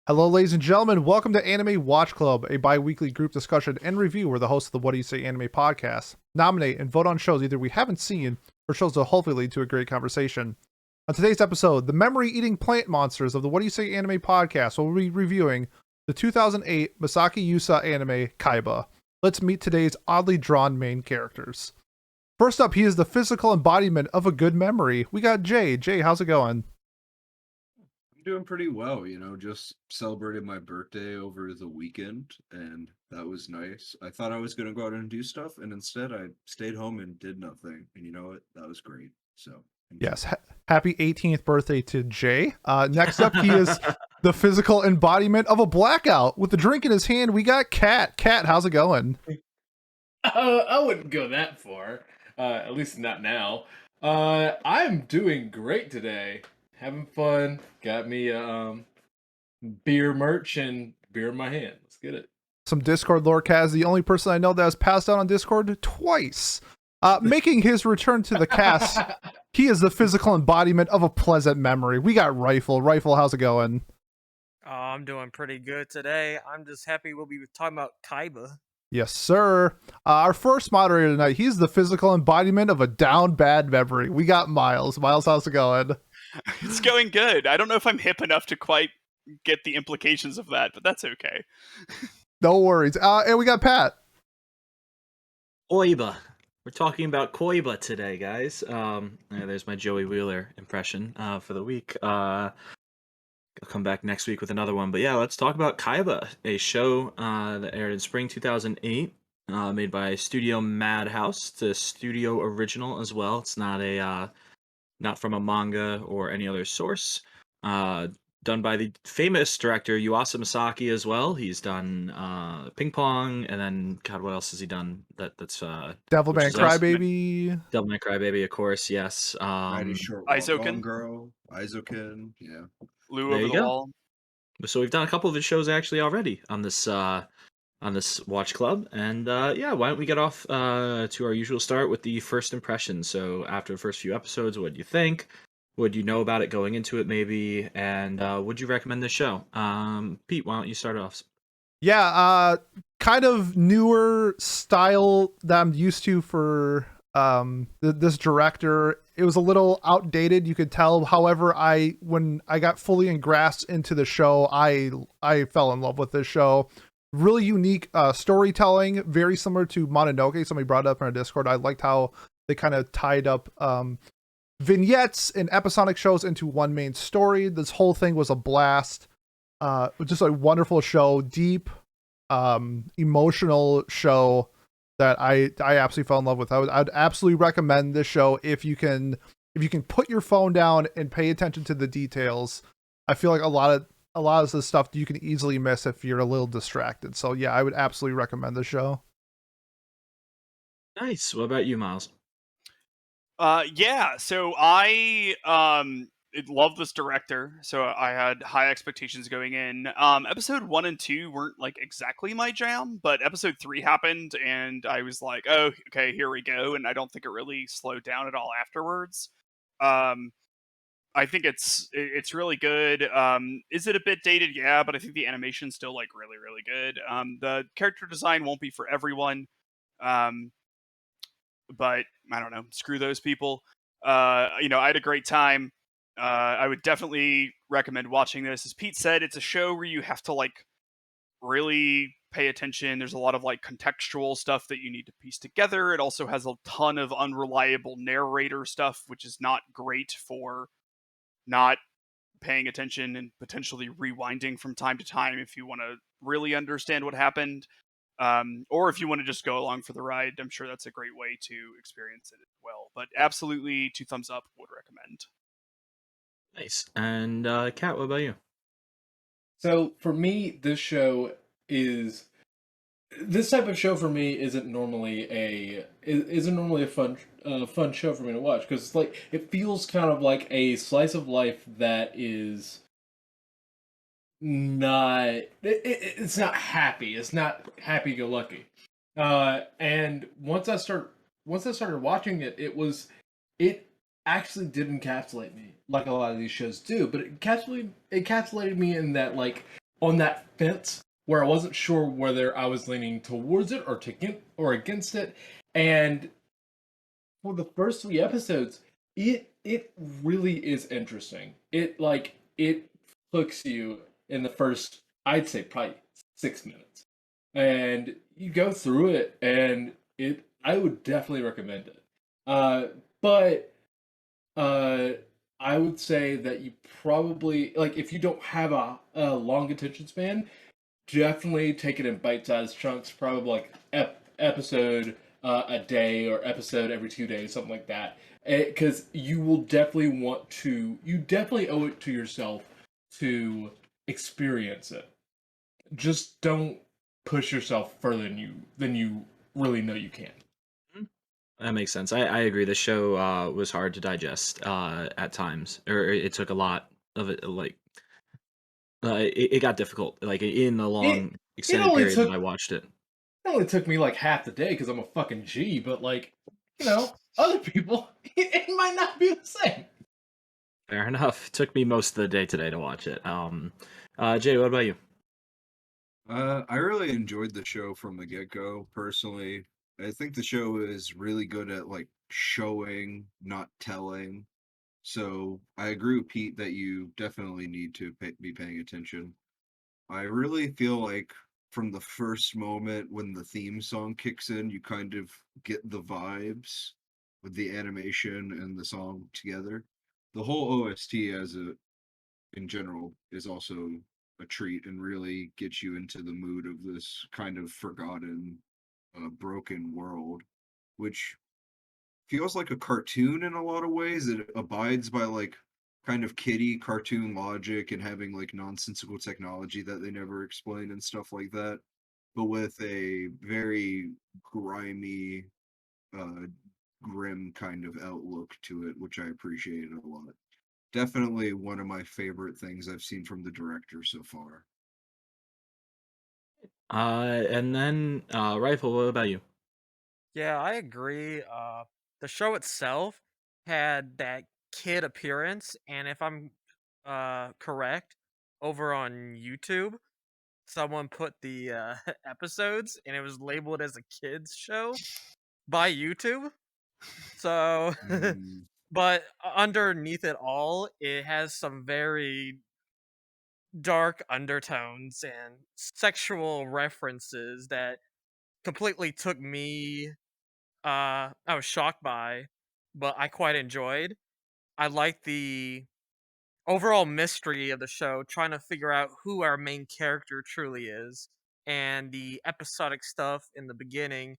Hello, ladies and gentlemen. Welcome to Anime Watch Club, a bi-weekly group discussion and review where the hosts of the What Do You Say Anime podcast nominate and vote on shows either we haven't seen or shows that will hopefully lead to a great conversation. On today's episode, the memory-eating plant monsters of the What Do You Say Anime podcast will be reviewing the 2008 Masaaki Yuasa anime, Kaiba. Let's meet today's oddly drawn main characters. First up, he is the physical embodiment of a good memory. We got Jay. Jay, how's it going? Doing pretty well, just celebrated my birthday over the weekend, and that was nice. I thought I was going to go out and do stuff, and instead I stayed home and did nothing. And you know what? That was great. So, yes, happy 18th birthday to Jay. Next up, he is the physical embodiment of a blackout. With the drink in his hand, we got Kat. Kat, how's it going? I wouldn't go that far, at least not now. I'm doing great today. Having fun. Got me beer merch and beer in my hand. Let's get it. Some Discord lore. Kaz, the only person I know that has passed out on Discord twice. Making his return to the cast, he is the physical embodiment of a pleasant memory. We got Rifle. Rifle, how's it going? I'm doing pretty good today. I'm just happy we'll be talking about Kaiba. Yes, sir. Our first moderator tonight, he's the physical embodiment of a down bad memory. We got Miles. Miles, how's it going? It's going good. I don't know if I'm hip enough to quite get the implications of that, but that's okay. No worries. And we got Pat. Koiba. We're talking about Koiba today, guys. There's my Joey Wheeler impression for the week. I'll come back next week with another one. But yeah, let's talk about Kaiba, a show that aired in spring 2008, made by Studio Madhouse. It's a studio original as well. It's not from a manga or any other source. Done by the famous director Yuasa Masaaki as well. He's done Ping Pong, and then God, what else has he done? That's Devilman Crybaby. Devilman Crybaby, of course. Yes. Aizoken. Girl, Aizoken, yeah. Lou over the wall. So we've done a couple of his shows actually already on this watch club, and yeah, why don't we get off to our usual start with the first impression. So after the first few episodes, what do you think? What do you know about it going into it, maybe? And would you recommend this show? Pete, why don't you start off? Yeah, kind of newer style that I'm used to for this director. It was a little outdated, you could tell. However, when I got fully engrossed into the show, I fell in love with this show. Really unique storytelling, very similar to Mononoke. Somebody brought it up in our Discord. I liked how they kind of tied up vignettes and episodic shows into one main story. This whole thing was a blast. Just a wonderful show, deep, emotional show that I absolutely fell in love with. I'd absolutely recommend this show if you can put your phone down and pay attention to the details. I feel like a lot of the stuff you can easily miss if you're a little distracted. So yeah, I would absolutely recommend the show. Nice. What about you, Miles? Yeah, so I love this director, so I had high expectations going in. Episode 1 and 2 weren't like exactly my jam, but episode 3 happened, and I was like, oh, okay, here we go, and I don't think it really slowed down at all afterwards. I think it's really good. Is it a bit dated? Yeah, but I think the animation's still like really, really good. The character design won't be for everyone. But I don't know, screw those people. I had a great time. I would definitely recommend watching this. As Pete said, it's a show where you have to like really pay attention. There's a lot of like contextual stuff that you need to piece together. It also has a ton of unreliable narrator stuff, which is not great for not paying attention and potentially rewinding from time to time if you want to really understand what happened. Or if you want to just go along for the ride, I'm sure that's a great way to experience it as well. But absolutely, 2 thumbs up, would recommend. Nice. And Kat, what about you? So for me, this type of show for me isn't normally a fun show for me to watch, because like it feels kind of like a slice of life that is it's not happy. It's not happy-go-lucky. And once I started watching it, it actually did encapsulate me like a lot of these shows do. But it encapsulated me in that like on that fence where I wasn't sure whether I was leaning towards it or against it. And for the first 3 episodes, it really is interesting. It hooks you in the first, I'd say, probably 6 minutes, and you go through it, and I would definitely recommend it. But uh, I would say that you probably, like, if you don't have a long attention span, definitely take it in bite-sized chunks, probably like episode a day or episode every 2 days, something like that. Because you definitely owe it to yourself to experience it. Just don't push yourself further than you really know you can. That makes sense. I agree. The show was hard to digest at times, or it took a lot of it. Like it got difficult. Like in the It long it extended only period that took I watched it. it only took me like half the day because I'm a fucking G, but like, other people, it might not be the same. Fair enough. It took me most of the day today to watch it. Jay, what about you? I really enjoyed the show from the get-go, personally. I think the show is really good at like showing, not telling. So I agree with Pete that you definitely need to be paying attention. I really feel like from the first moment when the theme song kicks in, you kind of get the vibes with the animation and the song together. The whole OST in general is also a treat and really gets you into the mood of this kind of forgotten, broken world, which feels like a cartoon in a lot of ways. It abides by like kind of kiddie cartoon logic and having like nonsensical technology that they never explain and stuff like that, but with a very grimy, uh, grim kind of outlook to it, which I appreciated a lot. Definitely one of my favorite things I've seen from the director so far. And then Rifle, what about you? Yeah, I agree. The show itself had that kid appearance, and if I'm correct, over on YouTube, someone put the episodes, and it was labeled as a kids show by YouTube. So, Mm, but underneath it all, it has some very dark undertones and sexual references that completely took me I was shocked by, but I quite enjoyed. I like the overall mystery of the show, trying to figure out who our main character truly is, and the episodic stuff in the beginning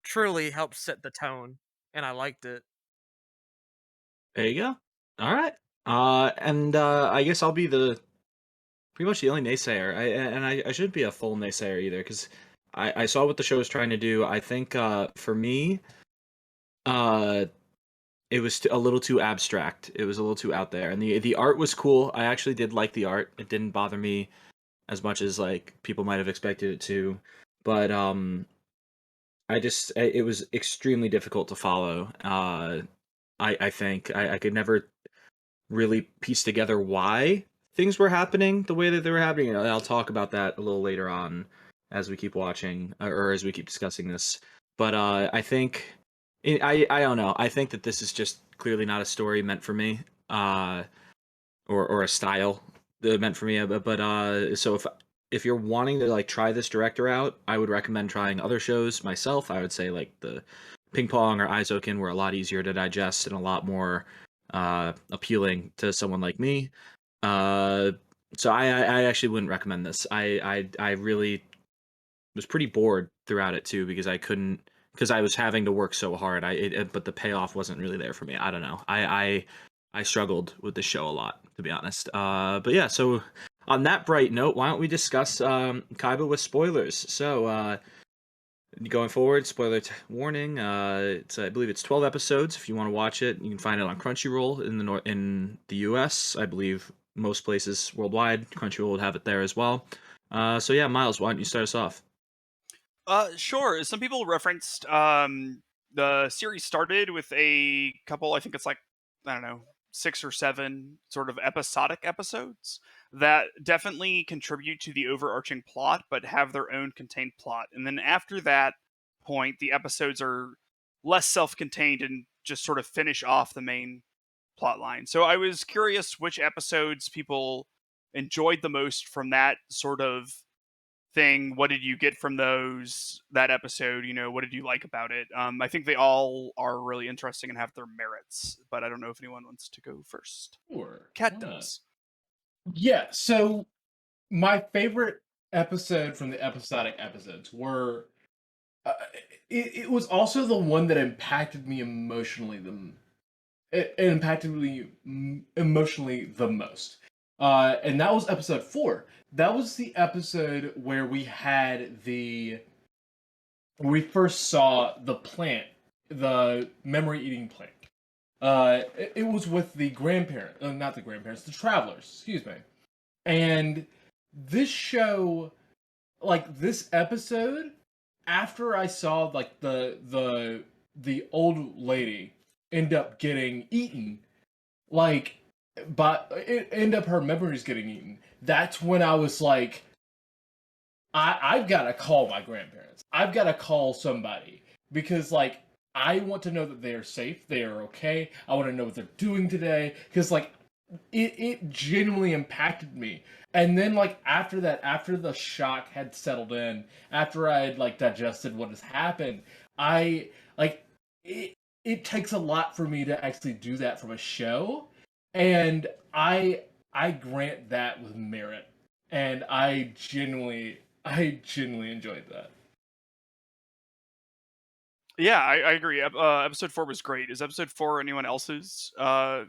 truly helped set the tone, and I liked it. There you go. All right. And I guess I'll be the pretty much the only naysayer. I shouldn't be a full naysayer either because I saw what the show was trying to do. I think for me, uh, it was a little too abstract. It was a little too out there, and the art was cool. I actually did like the art. It didn't bother me as much as like people might have expected it to, but it was extremely difficult to follow. I think I could never really piece together why things were happening the way that they were happening. And I'll talk about that a little later on as we keep watching or as we keep discussing this. But I think I don't know. I think that this is just clearly not a story meant for me, or a style meant for me. But so if you're wanting to like try this director out, I would recommend trying other shows myself. I would say like the Ping Pong or Aizokin were a lot easier to digest and a lot more appealing to someone like me. Uh, so I actually wouldn't recommend this. I really was pretty bored throughout it too because I was having to work so hard. But the payoff wasn't really there for me. I don't know. I struggled with the show a lot, to be honest. But yeah. So on that bright note, why don't we discuss Kaiba with spoilers? So going forward, warning. I believe it's 12 episodes. If you want to watch it, you can find it on Crunchyroll in the U.S. I believe most places worldwide, Crunchyroll would have it there as well. So yeah, Miles, why don't you start us off? Sure. Some people referenced the series started with a couple. I think it's like, I don't know, 6 or 7 sort of episodic episodes. that definitely contribute to the overarching plot, but have their own contained plot. And then after that point, the episodes are less self-contained and just sort of finish off the main plot line. So I was curious which episodes people enjoyed the most from that sort of thing. What did you get from that episode? What did you like about it? I think they all are really interesting and have their merits, but I don't know if anyone wants to go first. Sure. Cat why not? does. Yeah, so my favorite episode from the episodic episodes were it was also the one that impacted me emotionally emotionally the most. And that was episode 4. That was the episode where we first saw the plant, the memory eating plant. It was with the the travelers, excuse me. And this show, like this episode, after I saw like the old lady end up getting eaten, like, but it end up her memories getting eaten. That's when I was like, I've got to call my grandparents. I've got to call somebody because like I want to know that they are safe, they are okay. I want to know what they're doing today because like it genuinely impacted me. And then like after that, after the shock had settled in, after I had like digested what has happened, I like it takes a lot for me to actually do that from a show, and I grant that with merit, and I genuinely enjoyed that. Yeah, I agree. Episode 4 was great. Is episode 4 anyone else's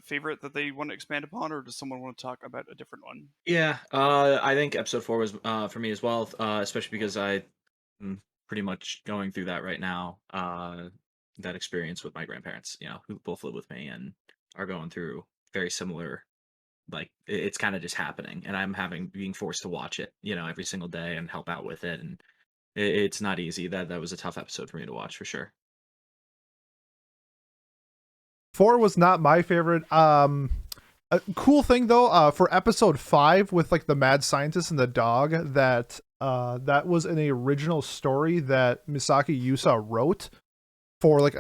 favorite that they want to expand upon, or does someone want to talk about a different one? Yeah, I think episode 4 was for me as well, especially because I'm pretty much going through that right now. That experience with my grandparents, who both live with me and are going through very similar. Like it's kind of just happening, and I'm being forced to watch it, every single day and help out with it, and it's not easy. That was a tough episode for me to watch for sure. 4 was not my favorite. A cool thing though, for episode 5 with like the mad scientist and the dog, that was an original story that Masaaki Yuasa wrote for like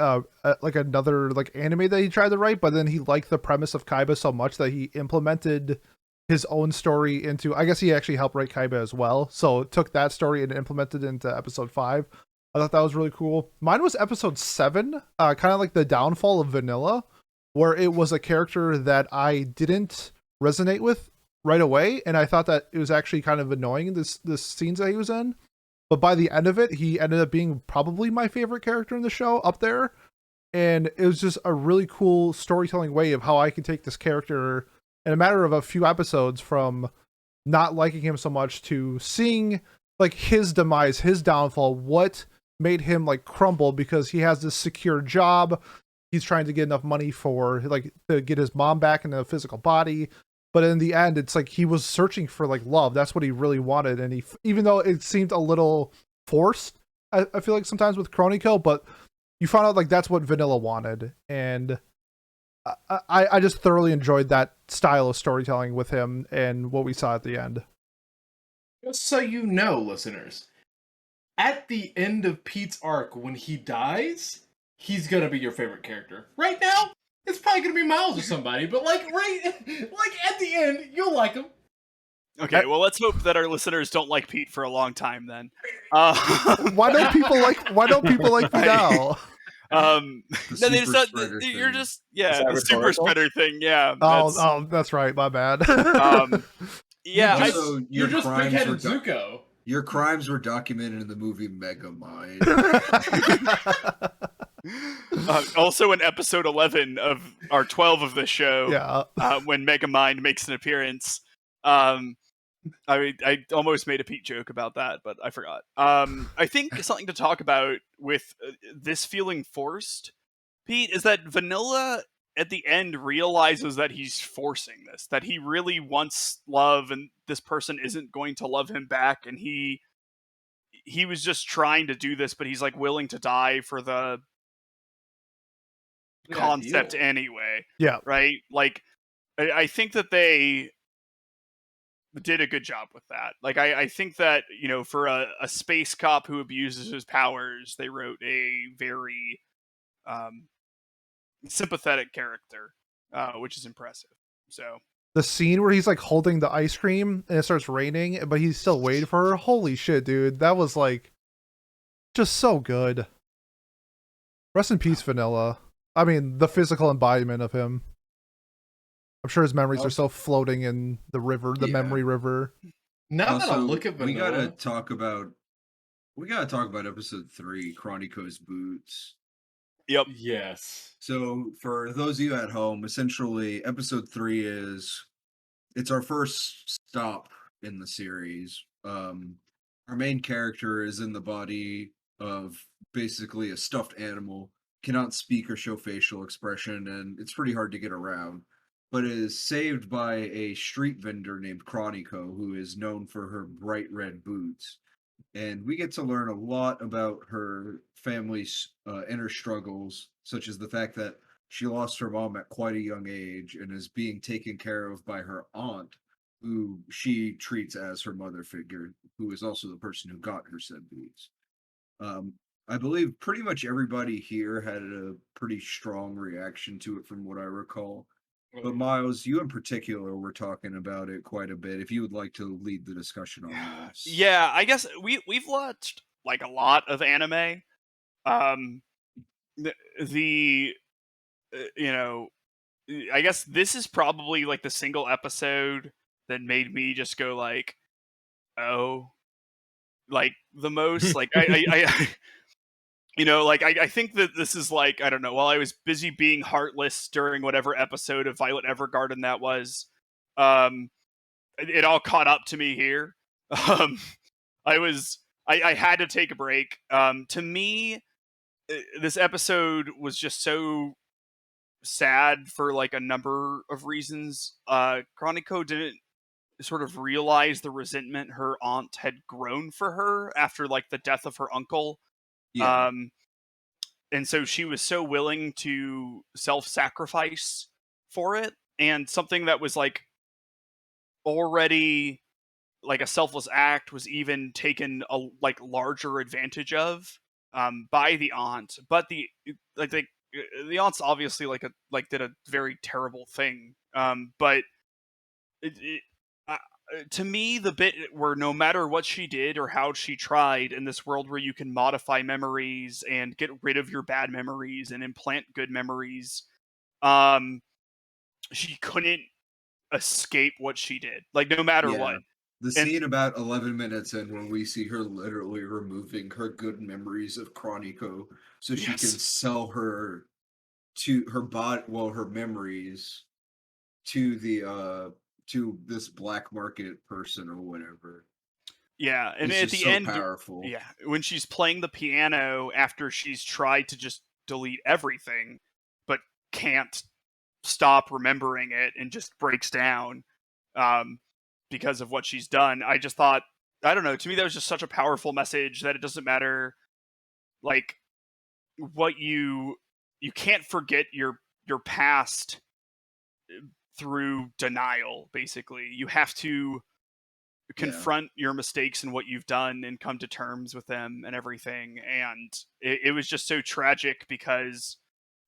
another like anime that he tried to write, but then he liked the premise of Kaiba so much that he implemented his own story into, I guess he actually helped write Kaiba as well, so took that story and implemented it into episode 5. I thought that was really cool. Mine was episode 7, kind of like the downfall of Vanilla, where it was a character that I didn't resonate with right away, and I thought that it was actually kind of annoying, this scenes that he was in. But by the end of it, he ended up being probably my favorite character in the show, up there. And it was just a really cool storytelling way of how I can take this character in a matter of a few episodes from not liking him so much to seeing like his demise, his downfall, what made him like crumble, because he has this secure job. He's trying to get enough money for like to get his mom back in a physical body. But in the end, it's like he was searching for like love. That's what he really wanted. And he, even though it seemed a little forced, I feel like sometimes with Chronico, but you found out like that's what Vanilla wanted. And I just thoroughly enjoyed that style of storytelling with him and what we saw at the end. Just so you know, listeners, at the end of Pete's arc, when he dies, he's gonna be your favorite character. Right now, it's probably gonna be Miles or somebody, but like at the end, you'll like him. Okay, well, let's hope that our listeners don't like Pete for a long time then. Why don't people like me now? No, they just you're just the super spreader thing. Yeah. Oh, that's right. My bad. Yeah. You're just big-headed Zuko. Your crimes were documented in the movie Megamind. Also in episode 11 of our 12 of the show, when Megamind makes an appearance. I almost made a Pete joke about that, but I forgot. I think something to talk about with this feeling forced, Pete, is that Vanilla at the end realizes that he's forcing this, that he really wants love and this person isn't going to love him back, and he was just trying to do this, but he's like willing to die for the concept anyway. Yeah. Right? Like, I think that they did a good job with that. Like I think that, you know, for a space cop who abuses his powers, they wrote a very sympathetic character, which is impressive. So The scene where he's like holding the ice cream and it starts raining, but he's still waiting for her. Holy shit, dude. That was like just so good. Rest in peace, Vanilla. I mean, the physical embodiment of him. I'm sure his memories are still floating in the river, the memory river. Now that I Also, look at we gotta Vanilla, talk about episode 3, Chronicle's boots. yep. yes. So for those of you at home, essentially episode 3 it's our first stop in the series. Our main character is in the body of basically a stuffed animal, cannot speak or show facial expression, and it's pretty hard to get around, but is saved by a street vendor named Chronico, who is known for her bright red boots. And we get to learn a lot about her family's inner struggles, such as the fact that she lost her mom at quite a young age and is being taken care of by her aunt, who she treats as her mother figure, who is also the person who got her said boots. I believe pretty much everybody here had a pretty strong reaction to it from what I recall. But Miles, you in particular were talking about it quite a bit. If you would like to lead the discussion on this. Yeah, I guess we've watched like a lot of anime. The you know, I guess this is probably like the single episode that made me just go like, oh, like the most. Like I you know, like I think that this is like, I don't know, while I was busy being heartless during whatever episode of Violet Evergarden that was, it all caught up to me here. Um, I had to take a break. To me, this episode was just so sad for like a number of reasons. Chronico didn't sort of realize the resentment her aunt had grown for her after like the death of her uncle. Yeah. And so she was so willing to self-sacrifice for it, and something that was like already like a selfless act was even taken a like larger advantage of by the aunt. But the aunt's obviously like did a very terrible thing. But to me, the bit where no matter what she did or how she tried in this world where you can modify memories and get rid of your bad memories and implant good memories, she couldn't escape what she did. Like no matter what. The scene about 11 minutes in when we see her literally removing her good memories of Chronico so she can sell her to her body, well, her memories to the to this black market person or whatever. Yeah, and It's at the just so end, powerful. yeah, when she's playing the piano after she's tried to just delete everything, but can't stop remembering it and just breaks down because of what she's done. I just thought, I don't know, to me that was just such a powerful message that it doesn't matter, like, what you can't forget your past through denial. Basically, you have to confront your mistakes and what you've done and come to terms with them and everything. And it was just so tragic because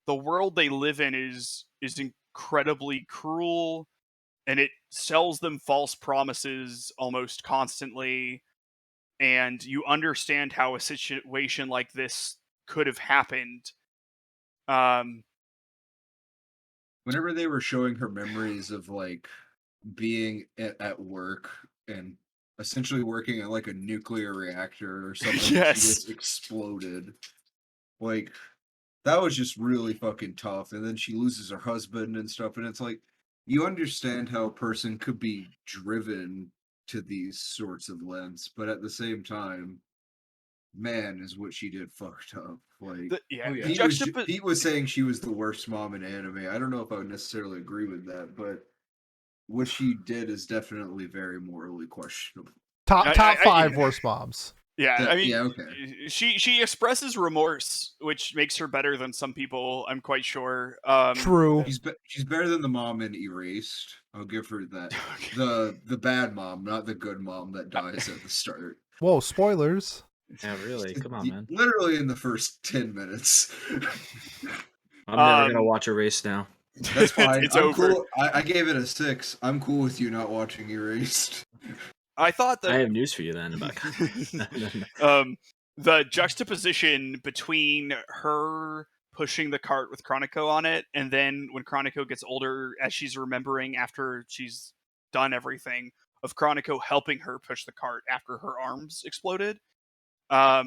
the world they live in is incredibly cruel, and it sells them false promises almost constantly. And you understand how a situation like this could have happened. Whenever they were showing her memories of like being at work and essentially working at like a nuclear reactor or something, she gets exploded. Like that was just really fucking tough. And then she loses her husband and stuff, and it's like you understand how a person could be driven to these sorts of lengths, but at the same time, man, is what she did fucked up. Like, Pete was saying she was the worst mom in anime. I don't know if I would necessarily agree with that, but what she did is definitely very morally questionable. Top 5 worst moms. Yeah, I mean, Yeah, okay. she expresses remorse, which makes her better than some people. I'm quite sure. True. She's better than the mom in Erased. I'll give her that. The bad mom, not the good mom that dies at the start. Whoa, spoilers. Yeah, really. Come on, man. Literally in the first 10 minutes. I'm never gonna watch a race now. That's fine. It's I'm over. cool. I gave it a 6. I'm cool with you not watching Erased. I thought that I have news for you then about. the juxtaposition between her pushing the cart with Chronico on it, and then when Chronico gets older, as she's remembering after she's done everything, of Chronico helping her push the cart after her arms exploded. I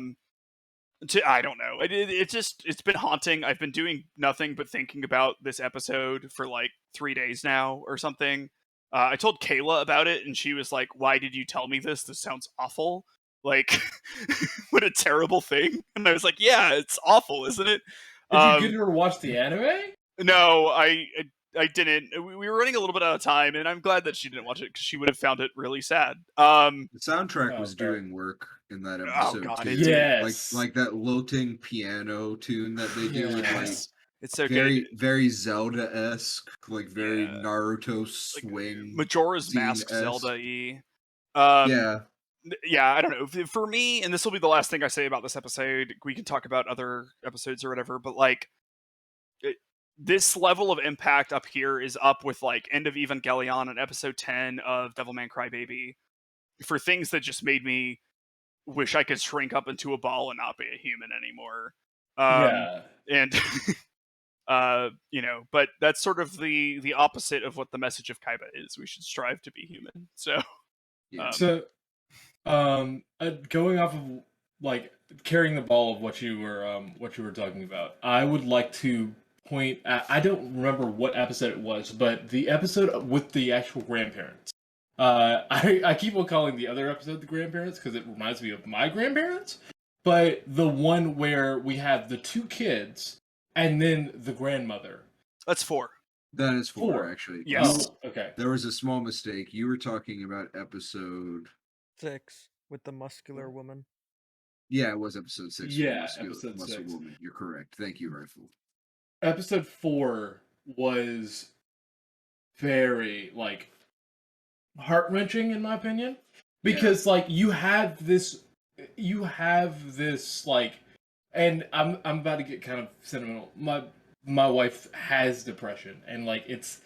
don't know. It's been haunting. I've been doing nothing but thinking about this episode for like 3 days now or something. I told Kayla about it, and she was like, "Why did you tell me this? This sounds awful. Like, what a terrible thing." And I was like, "Yeah, it's awful, isn't it?" Did you get her to watch the anime? No, I didn't. We were running a little bit out of time, and I'm glad that she didn't watch it because she would have found it really sad. The soundtrack was fair. doing work in that Oh, episode God, too. it did. Yes. Like that lilting piano tune that they do with like Yes. It's so very good. very Zelda-esque, like very Yeah. Naruto Like, swing. Majora's Mask scene-esque. Zelda-y. Yeah. Yeah, I don't know. For me, and this will be the last thing I say about this episode, we can talk about other episodes or whatever, but like, this level of impact up here is up with like End of Evangelion and episode 10 of Devilman Crybaby for things that just made me wish I could shrink up into a ball and not be a human anymore. Yeah. And but that's sort of the opposite of what the message of Kaiba is. We should strive to be human. So Yeah. So, going off of like carrying the ball of what you were talking about, I would like to point at, I don't remember what episode it was, but the episode with the actual grandparents. I keep on calling the other episode the grandparents because it reminds me of my grandparents, but the one where we have the 2 kids and then the grandmother. that's 4. That is 4 4. actually. Yes. Okay. There was a small mistake. You were talking about episode 6 with the muscular woman. Yeah, it was episode 6. Yeah, Muscle episode 6. Woman. You're correct. Thank you, Rifle. Episode 4 was very like heart-wrenching in my opinion because like you have this like, and I'm about to get kind of sentimental. My wife has depression, and like it's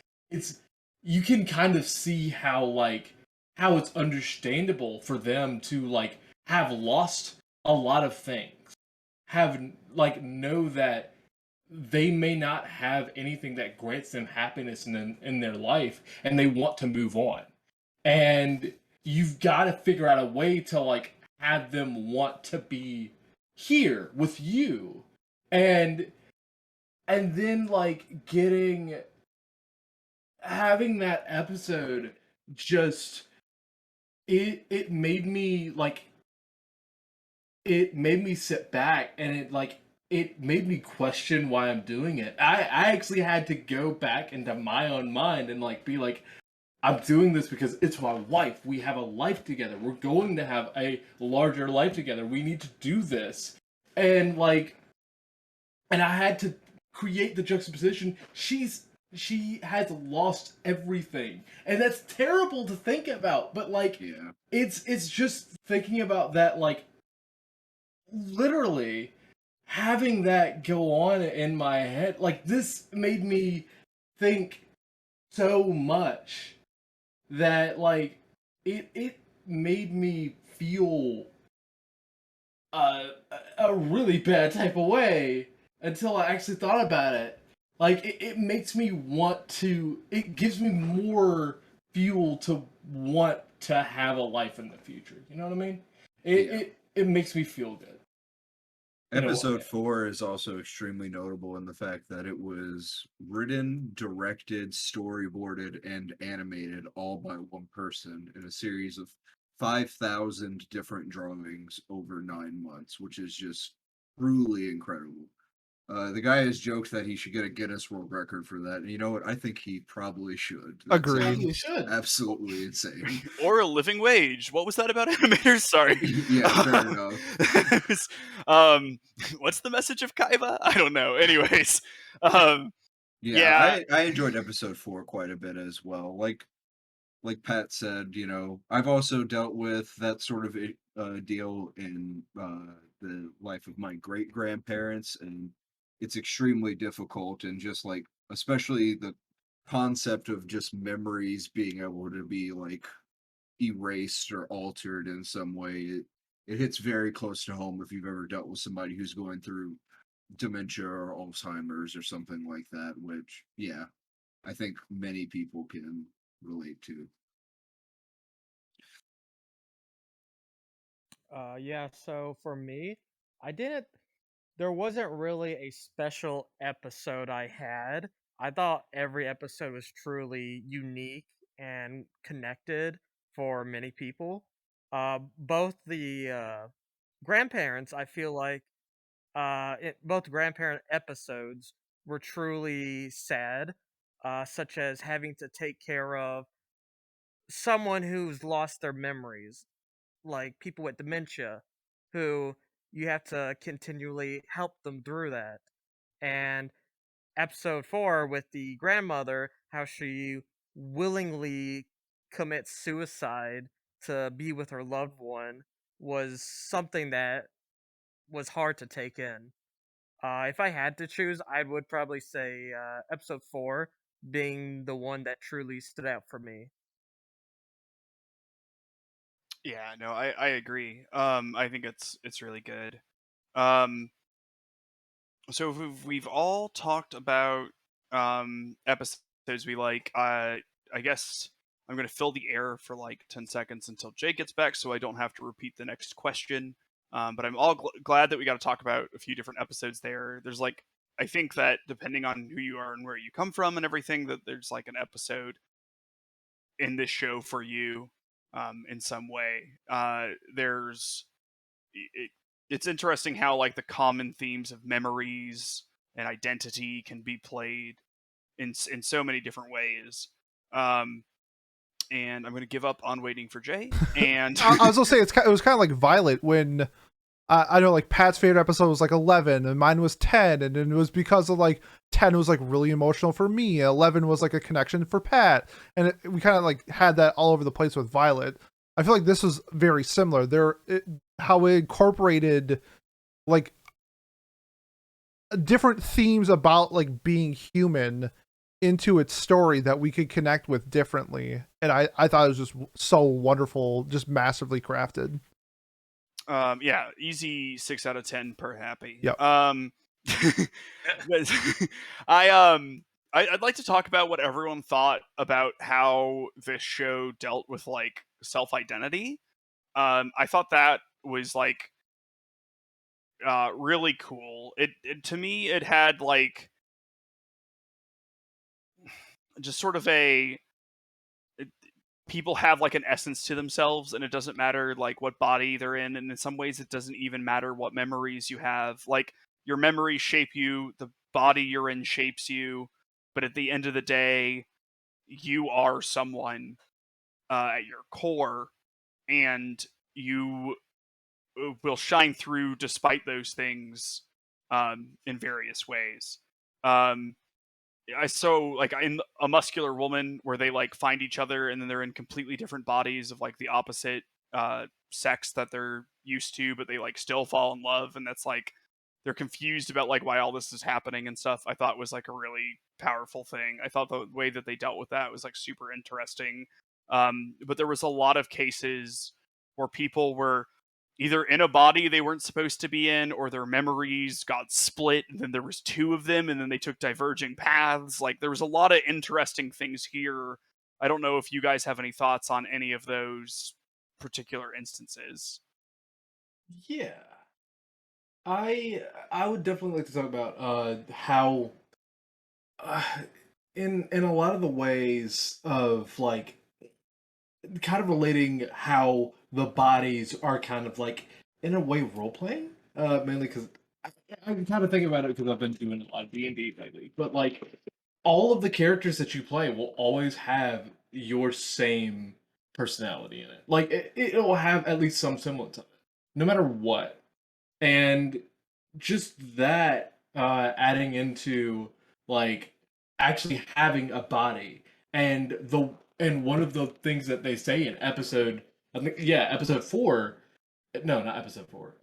you can kind of see how it's understandable for them to like have lost a lot of things, have like know that they may not have anything that grants them happiness in their life, and they want to move on. And you've got to figure out a way to like have them want to be here with you. And then like having that episode just it made me like it made me sit back, and it made me question why I'm doing it. I actually had to go back into my own mind and like be like, I'm doing this because it's my wife. We have a life together. We're going to have a larger life together. We need to do this. And like, and I had to create the juxtaposition. She has lost everything. And that's terrible to think about, but like, Yeah. it's just thinking about that, like, literally having that go on in my head, like, this made me think so much that like it made me feel a really bad type of way until I actually thought about it. Like it makes me want to, it gives me more fuel to want to have a life in the future. You know what I mean? It makes me feel good. in a way. Episode 4 is also extremely notable in the fact that it was written, directed, storyboarded, and animated all by one person in a series of 5,000 different drawings over 9 months, which is just truly incredible. The guy has joked that he should get a Guinness World Record for that. And you know what? I think he probably should. Agreed. Probably should. Absolutely insane. Or a living wage. What was that about animators? Sorry. Yeah, fair enough. It was, what's the message of Kaiba? I don't know. Anyways, Yeah, I enjoyed episode 4 quite a bit as well. Like Pat said, I've also dealt with that sort of deal in the life of my great grandparents, and it's extremely difficult. And just like, especially the concept of just memories being able to be like erased or altered in some way, it hits very close to home if you've ever dealt with somebody who's going through dementia or Alzheimer's or something like that, which, yeah, I think many people can relate to. Yeah, so for me, I didn't there wasn't really a special episode I had. I thought every episode was truly unique and connected for many people. Both the grandparents, I feel like, both grandparent episodes were truly sad, such as having to take care of someone who's lost their memories, like people with dementia, who you have to continually help them through that. And episode 4 with the grandmother, how she willingly commits suicide to be with her loved one, was something that was hard to take in. If I had to choose, I would probably say episode 4 being the one that truly stood out for me. yeah, no, I agree. I think it's really good. Um, so we've all talked about episodes we like. I guess I'm gonna fill the air for like 10 seconds until Jay gets back, so I don't have to repeat the next question. But I'm all glad that we got to talk about a few different episodes there. There's like, I think that depending on who you are and where you come from and everything, that there's like an episode in this show for you in some way. There's it's interesting how like the common themes of memories and identity can be played in so many different ways. And I'm going to give up on waiting for Jay. And I was gonna say it was kind of like Violet when I know like Pat's favorite episode was like 11 and mine was 10, and it was because of like 10 was like really emotional for me. 11 was like a connection for Pat, and we kind of like had that all over the place with Violet. I feel like this was very similar. How it incorporated like different themes about like being human into its story that we could connect with differently, and I thought it was just so wonderful, just massively crafted. yeah, easy 6 out of 10 per happy. Yep. But I'd like to talk about what everyone thought about how this show dealt with like self-identity. I thought that was like really cool. It to me it had like just sort of people have like an essence to themselves, and it doesn't matter like what body they're in, and in some ways it doesn't even matter what memories you have. Like your memories shape you, the body you're in shapes you, but at the end of the day you are someone at your core, and you will shine through despite those things in various ways. I so like in a muscular woman where they like find each other and then they're in completely different bodies of like the opposite sex that they're used to, but they like still fall in love, and that's like they're confused about like why all this is happening and stuff. I thought was like a really powerful thing. I thought the way that they dealt with that was like super interesting. But there was a lot of cases where people were either in a body they weren't supposed to be in, or their memories got split and then there was two of them and then they took diverging paths. Like there was a lot of interesting things here. I don't know if you guys have any thoughts on any of those particular instances. Yeah. I would definitely like to talk about how uh, in a lot of the ways of like kind of relating how the bodies are kind of like in a way role playing, mainly because I'm kind of thinking about it because I've been doing a lot of D&D lately, but like all of the characters that you play will always have your same personality in it. Like it will have at least some semblance of it, no matter what. And just that adding into like actually having a body and one of the things that they say in episode I think episode 4, no, not episode 4,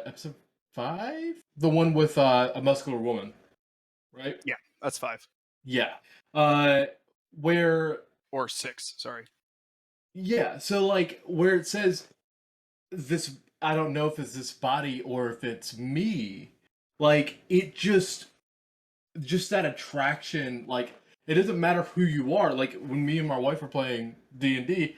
episode 5, the one with a muscular woman, right? Yeah, that's 5 Yeah. Where or 6. Sorry. yeah, so like where it says this, I don't know if it's this body or if it's me. Like it just that attraction. Like it doesn't matter who you are. Like when me and my wife are playing D&D,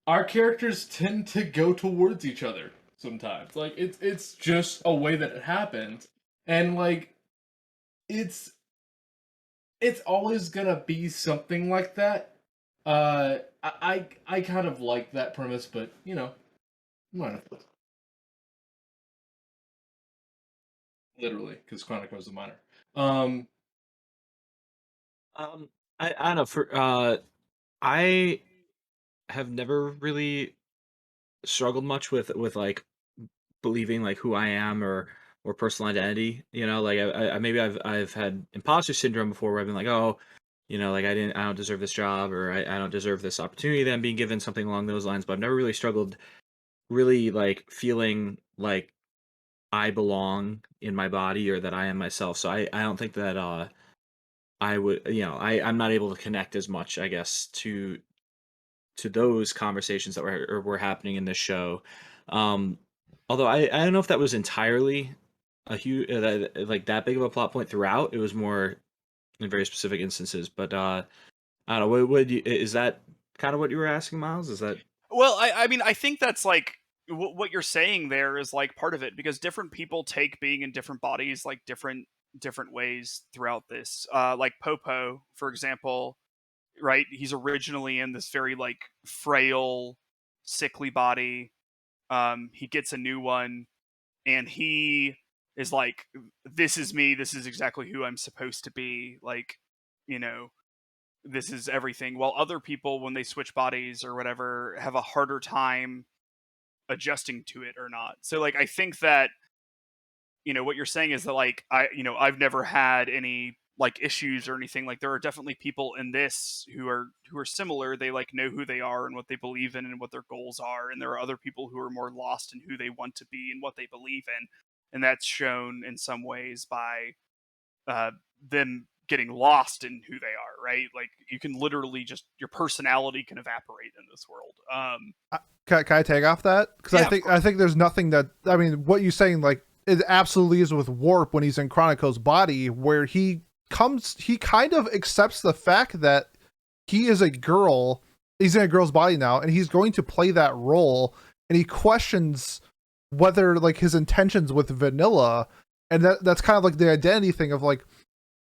our characters tend to go towards each other sometimes. Like it's just a way that it happens, and like it's always gonna be something like that. I kind of like that premise, but you know, minor. Literally, because Chronic was a minor. I don't know. I have never really struggled much with like believing like who I am or personal identity. You know, like I maybe I've had imposter syndrome before where I've been like, oh, you know, like I don't deserve this job or I don't deserve this opportunity that I'm being given, something along those lines. But I've never really struggled really like feeling like I belong in my body or that I am myself. So I don't think that I would, you know, I'm not able to connect as much, I guess, to those conversations that were happening in this show. Um, Although I don't know if that was entirely a huge like that big of a plot point throughout. It was more in very specific instances. But I don't know. Is that kind of what you were asking, Miles? Is that Well, I mean, I think that's like what you're saying there is like part of it because different people take being in different bodies like different ways throughout this. Like Popo, for example, right? He's originally in this very like frail, sickly body. He gets a new one, and he is like, "This is me. This is exactly who I'm supposed to be." Like, you know, this is everything. While other people, when they switch bodies or whatever, have a harder time adjusting to it or not. So, like, I think that what you're saying is that like I've never had any like issues or anything. Like there are definitely people in this who are similar. They like know who they are and what they believe in and what their goals are, and there are other people who are more lost in who they want to be and what they believe in, and that's shown in some ways by them getting lost in who they are, right? Like you can literally just your personality can evaporate in this world. Can I take off that? Because Yeah, I think there's nothing that, I mean, what you're saying, like, it absolutely is with Warp when he's in Chronico's body, where he kind of accepts the fact that he is a girl, he's in a girl's body now, and he's going to play that role, and he questions whether, like, his intentions with Vanilla, and that's kind of like the identity thing of, like,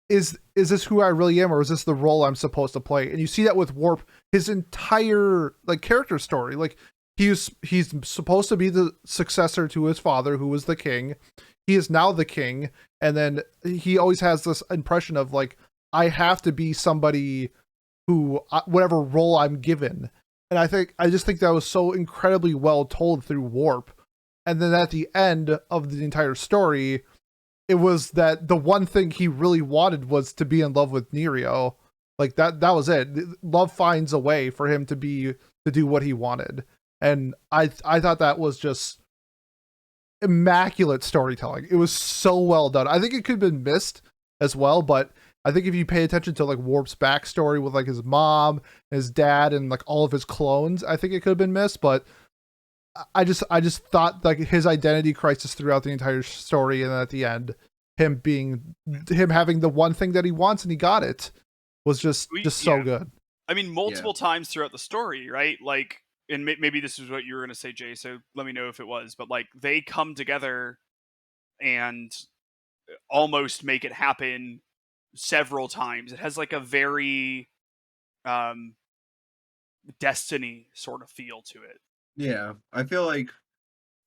is this who I really am, or is this the role I'm supposed to play? And you see that with Warp, his entire, like, character story, like, he's supposed to be the successor to his father, who was the king. He is now the king, and then he always has this impression of like, I have to be somebody who, whatever role I'm given. And I just think that was so incredibly well told through Warp. And then at the end of the entire story, it was that the one thing he really wanted was to be in love with Nerio. Like that was it. Love finds a way for him to do what he wanted. And I thought that was just immaculate storytelling. It was so well done. I think it could have been missed as well, but I think if you pay attention to like Warp's backstory with like his mom, his dad, and like all of his clones, I think it could have been missed. But I just thought like his identity crisis throughout the entire story, and then at the end, him having the one thing that he wants and he got it, was just so good. I mean, multiple times throughout the story, right? Like, and maybe this is what you were going to say, Jay, so let me know if it was, but like they come together and almost make it happen several times. It has like a very Destiny sort of feel to it. Yeah, I feel like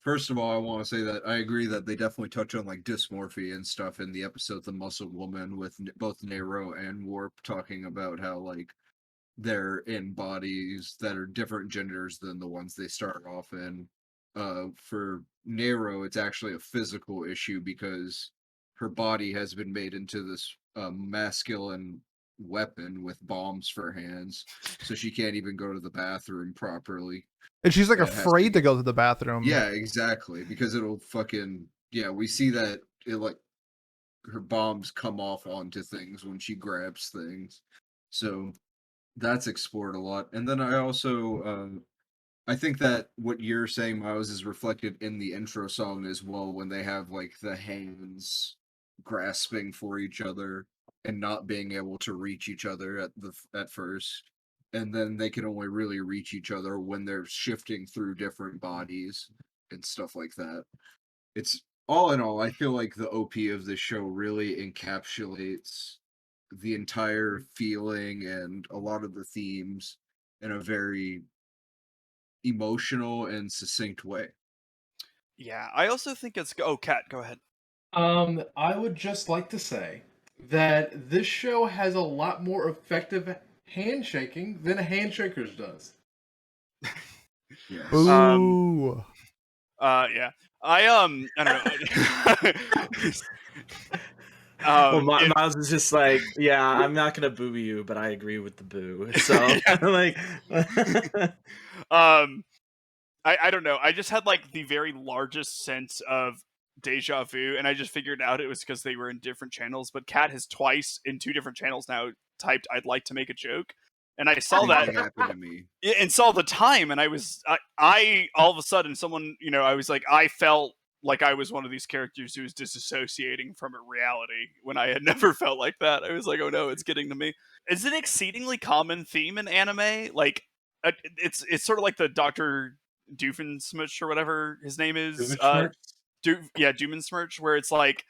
First of all, I want to say that I agree that they definitely touch on like dysmorphia and stuff in the episode The Muscle Woman with both Nero and Warp talking about how like they're in bodies that are different genders than the ones they start off in. For Nero, it's actually a physical issue because her body has been made into this masculine weapon with bombs for hands, so she can't even go to the bathroom properly. And she's like It has to afraid to be- go to the bathroom. Yeah, exactly. Because it'll fucking we see that it like her bombs come off onto things when she grabs things. So that's explored a lot. And then I also I think that what you're saying, Miles, is reflected in the intro song as well when they have like the hands grasping for each other and not being able to reach each other at first. And then they can only really reach each other when they're shifting through different bodies and stuff like that. It's all in all, I feel like the OP of this show really encapsulates the entire feeling and a lot of the themes in a very emotional and succinct way. Yeah, I also think it's. Oh, Kat, go ahead. I would just like to say that this show has a lot more effective handshaking than a Handshakers does. Yes. Ooh. Yeah. I don't know. Well, It- Miles is just like, yeah, I'm not gonna boo you, but I agree with the boo. So like, I don't know. I just had like the very largest sense of deja vu, and I just figured out it was because they were in different channels. But Kat has twice in 2 different channels now typed "I'd like to make a joke," and I saw that happened to me. and saw the time, and I all of a sudden someone I was like I felt like I was one of these characters who was disassociating from a reality when I had never felt like that. I was like, oh no, it's getting to me. It's an exceedingly common theme in anime. Like it's sort of like the Dr. Doofenshmirtz or whatever his name is. Doofenshmirtz, where it's like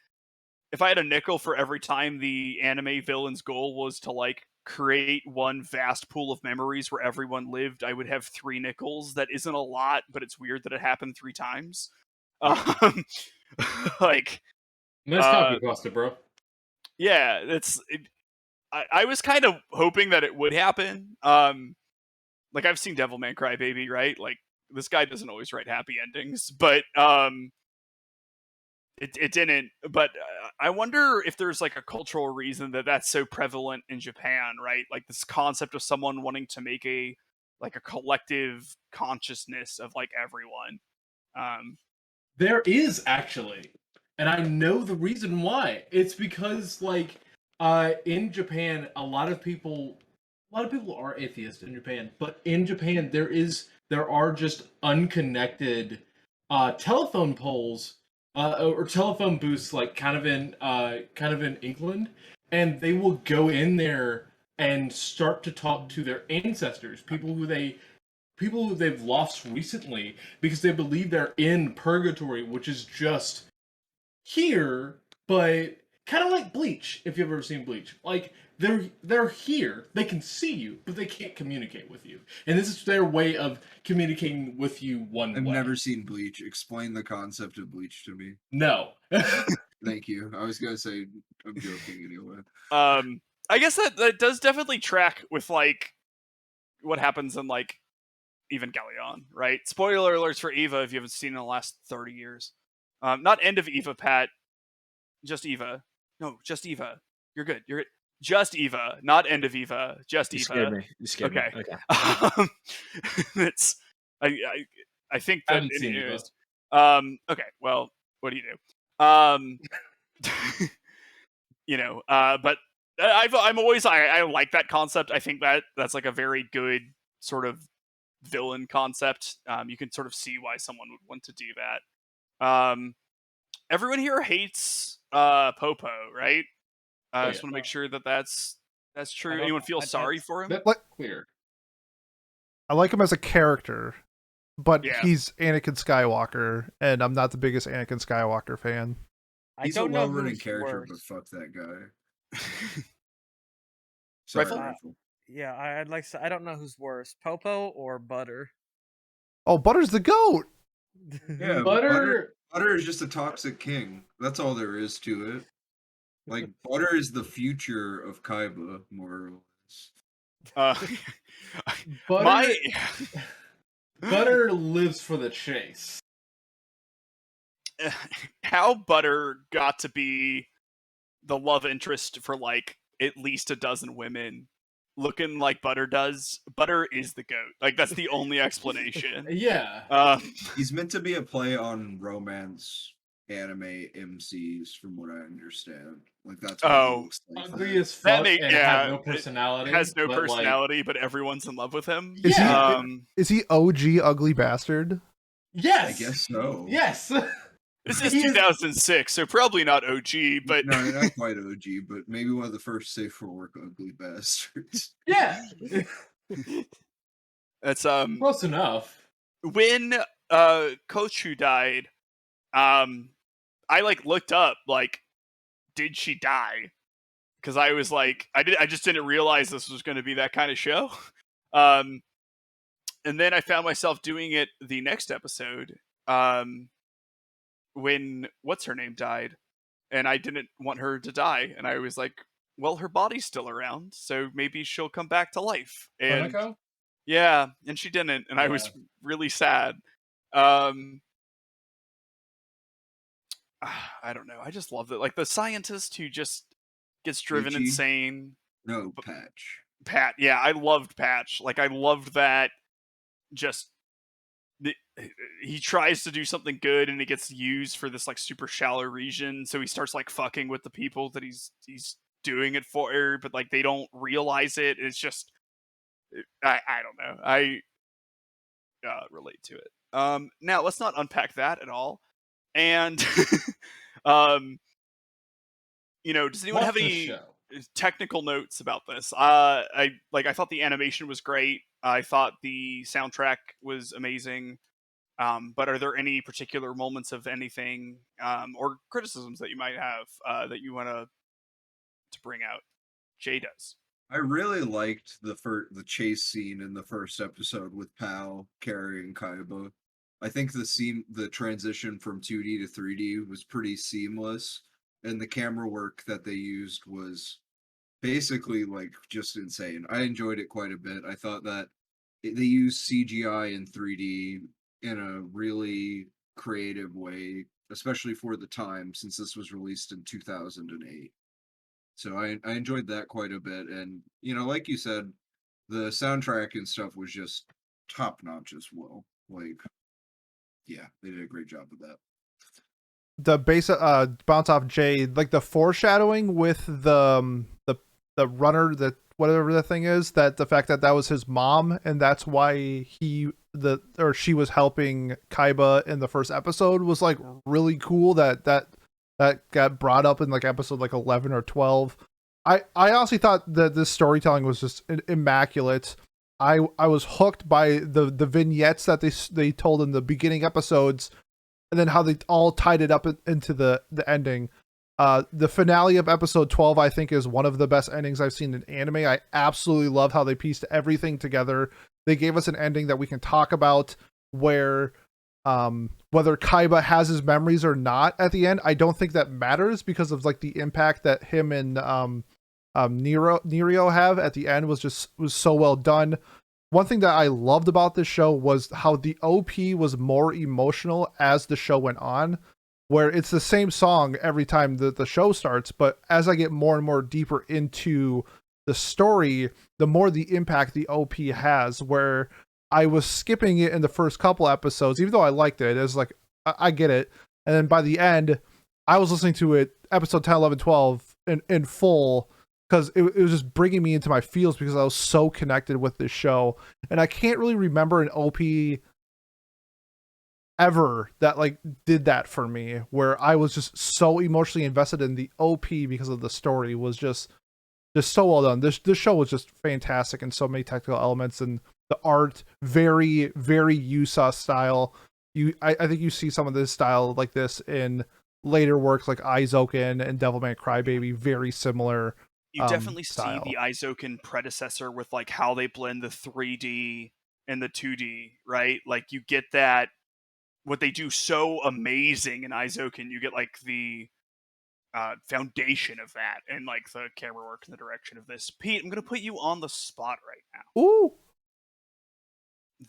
if I had a nickel for every time the anime villain's goal was to like create one vast pool of memories where everyone lived, I would have 3 nickels. That isn't a lot, but it's weird that it happened 3 times. Like Nice copy pasta, bro. yeah, I was kind of hoping that it would happen. Like I've seen Devilman Crybaby, right? Like this guy doesn't always write happy endings, but it didn't. But I wonder if there's like a cultural reason that that's so prevalent in Japan, right? Like this concept of someone wanting to make a collective consciousness of like everyone. There is actually, and I know the reason why. It's because like in Japan, a lot of people are atheists in Japan, but in Japan there are just unconnected telephone poles or telephone booths like kind of in England, and they will go in there and start to talk to their ancestors, people who they've lost recently, because they believe they're in purgatory, which is just here, but kind of like Bleach, if you've ever seen Bleach. Like they're here, they can see you, but they can't communicate with you. And this is their way of communicating with you one I've way. never seen Bleach. Explain the concept of Bleach to me. No. Thank you. I was gonna say I'm joking anyway. I guess that does definitely track with like what happens in like Evangelion, right? Spoiler alerts for Eva if you haven't seen it in the last 30 years. Not end of Eva, Pat. Just Eva. No, just Eva. You're good. You're good. Just Eva, not end of Eva. Just you Eva. scared me. You scared Okay. me. Okay. It's I think I that haven't seen Eva. okay, well, what do you do? But I'm always I like that concept. I think that's like a very good sort of villain concept. You can sort of see why someone would want to do that. Everyone here hates Popo, right? I just want to make sure that that's true. Anyone feel sorry for him? That's What? clear. I like him as a character, but Yeah. he's Anakin Skywalker, and I'm not the biggest Anakin Skywalker fan. He's I don't a know well-written who's character, worse. but fuck that guy. Sorry, Rifle? Rifle. Yeah, I'd like to. I don't know who's worse, Popo or Butter. Oh, Butter's the goat. Yeah, Butter. butter is just a toxic king. That's all there is to it. Like butter is the future of Kaiba, more or less. Uh, Butter. my Butter lives for the chase. how Butter got to be the love interest for like at least a dozen women looking like Butter does. Butter is the goat. Like that's the only explanation. Yeah. He's meant to be a play on romance anime MCs, from what I understand. Like that's what he looks like. Ugly as That fuck make- and yeah, have no personality. Has no but, like, personality, but everyone's in love with him. Is he- yeah. Is he OG ugly bastard? Yes. I guess so. Yes. This is He is- 2006, so probably not OG, but No, not quite OG, but maybe one of the first safe for work ugly bastards. Yeah. that's Close enough. when Kochu died, I like looked up like, did she die? Because I was like, I just didn't realize this was going to be that kind of show. And then I found myself doing it the next episode. When what's her name died, and I didn't want her to die, and I was like, well, her body's still around, so maybe she'll come back to life. And Konako? yeah, and she didn't, and I was Yeah. really sad. I don't know. I just love that. Like the scientist who just gets driven Ichi? insane. No, Patch. Pat, yeah, I loved Patch. Like I loved that. Just he tries to do something good and it gets used for this like super shallow region. So he starts like fucking with the people that he's doing it for, but like they don't realize it. It's just I don't know. I relate to it. Now let's not unpack that at all. And does anyone Watch have the any show. technical notes about this? I thought the animation was great. I thought the soundtrack was amazing. But are there any particular moments of anything or criticisms that you might have that you want to bring out? Jay does. I really liked the chase scene in the first episode with Pal carrying Kaiba. I think the transition from 2D to 3D was pretty seamless, and the camera work that they used was basically like just insane. I enjoyed it quite a bit. I thought that they used CGI in 3D in a really creative way, especially for the time, since this was released in 2008. So I enjoyed that quite a bit, and like you said, the soundtrack and stuff was just top notch as well. Like, yeah, they did a great job with that. The base bounce off Jay, like the foreshadowing with the runner, that whatever the thing is, that the fact that was his mom and that's why she was helping Kaiba in the first episode was like really cool. That got brought up in like episode like 11 or 12. I honestly thought that this storytelling was just immaculate. I was hooked by the vignettes that they told in the beginning episodes, and then how they all tied it up into the ending. The finale of episode 12, I think, is one of the best endings I've seen in anime. I absolutely love how they pieced everything together. They gave us an ending that we can talk about where whether Kaiba has his memories or not at the end, I don't think that matters because of like the impact that him and Nereo have at the end was so well done. One thing that I loved about this show was how the OP was more emotional as the show went on, where it's the same song every time the show starts, but as I get more and more deeper into the story, the more the impact the OP has, where I was skipping it in the first couple episodes, even though I liked it. It was like, I get it. And then by the end, I was listening to it, episode 10, 11, 12 in full, because it was just bringing me into my feels because I was so connected with this show. And I can't really remember an OP ever that like did that for me, where I was just so emotionally invested in the OP because of the story. Was just so well done. This show was just fantastic in so many technical elements, and the art very, very Yuasa style. I think you see some of this style like this in later works like Aizoken and Devilman Crybaby, very similar. You definitely style. see the Aizoken predecessor with like how they blend the 3D and the 2D, right? Like you get that what they do so amazing in Aizoken, you get like the foundation of that, and like the camera work and the direction of this. Pete, I'm gonna put you on the spot right now. Ooh.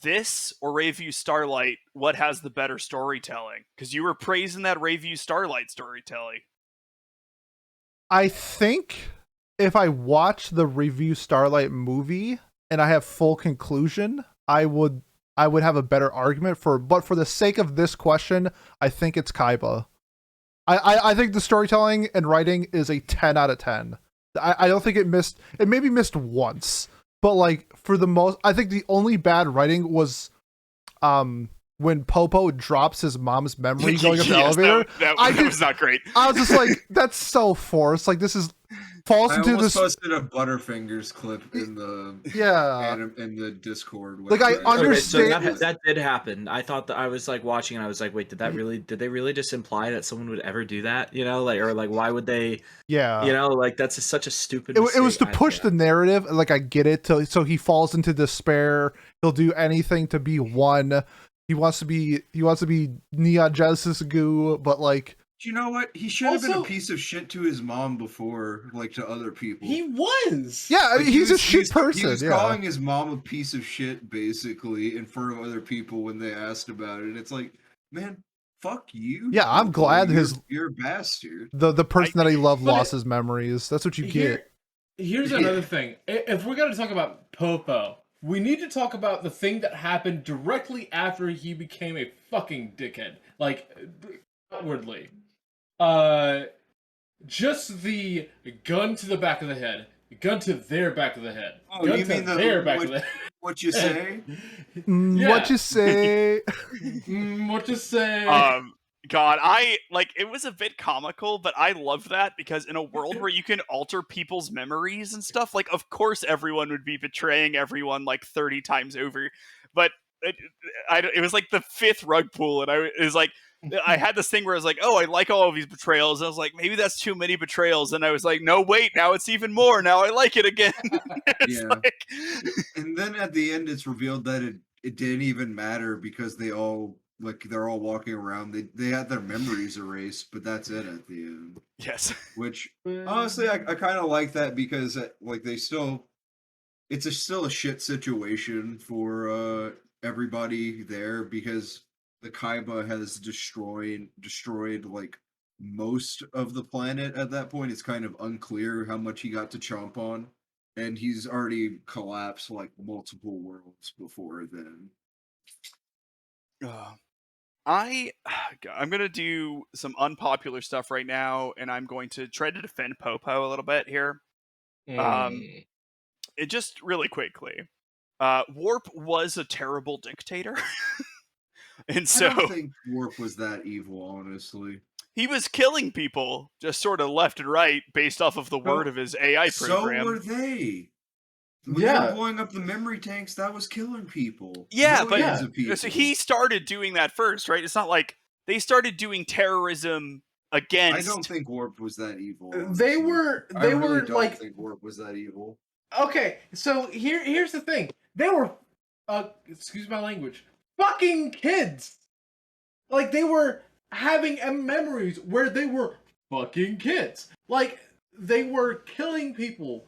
This or Rayview Starlight, what has the better storytelling? Because you were praising that Rayview Starlight storytelling. I think if I watch the Review Starlight movie and I have full conclusion, I would have a better argument but for the sake of this question, I think it's Kaiba. I think the storytelling and writing is a 10 out of 10. I don't think it maybe missed once, but like for the most, I think the only bad writing was when Popo drops his mom's memory going up the elevator. That was not great. I was just like, that's so forced. Like this is falls I into almost this. posted a Butterfingers clip in the in the Discord. Like I understand so that did happen. I thought that I was like watching and I was like, wait, did they really just imply that someone would ever do that? You know, like, or like why would they? Yeah, you know, like that's such a stupid. It was to push the narrative. Like I get it. So he falls into despair. He'll do anything to be one. He wants to be Neon Genesis Goo, but like. You know what? He should have been a piece of shit to his mom before, like to other people. He was. Yeah, like, he's a shit person. He was calling his mom a piece of shit, basically, in front of other people when they asked about it. It's like, man, fuck you. Yeah, I'm glad you're a bastard. The person that he loved lost his memories. That's what you get. Here's another thing. If we're gonna talk about Popo, we need to talk about the thing that happened directly after he became a fucking dickhead. Like, outwardly. Just the gun to the back of the head, gun to their back of the head. Oh, gun you mean their back of the head. What you say? What you say? What you say? God, it was a bit comical, but I love that because in a world where you can alter people's memories and stuff, like, of course everyone would be betraying everyone like 30 times over, but it was like the 5th rug pull, and I had this thing where I was like, oh, I like all of these betrayals. And I was like, maybe that's too many betrayals. And I was like, no, wait, now it's even more. Now I like it again. And then at the end, it's revealed that it didn't even matter because they're all walking around. They had their memories erased, but that's it at the end. Yes. Which, honestly, I kind of like that because, like, it's still a shit situation for everybody there because the Kaiba has destroyed like most of the planet at that point. It's kind of unclear how much he got to chomp on, and he's already collapsed like multiple worlds before then. I'm gonna do some unpopular stuff right now, and I'm going to try to defend Popo a little bit here. It just really quickly. Warp was a terrible dictator. And so I don't think Warp was that evil, honestly. He was killing people just sort of left and right based off of the word of his AI program. So were they. When they were blowing up the memory tanks, that was killing people. Yeah, so he started doing that first, right? It's not like they started doing terrorism against. I don't think Warp was that evil. Honestly. They were I think Warp was that evil. Okay, so here's the thing. They were excuse my language. Fucking kids. Like they were having memories where they were fucking kids. Like they were killing people,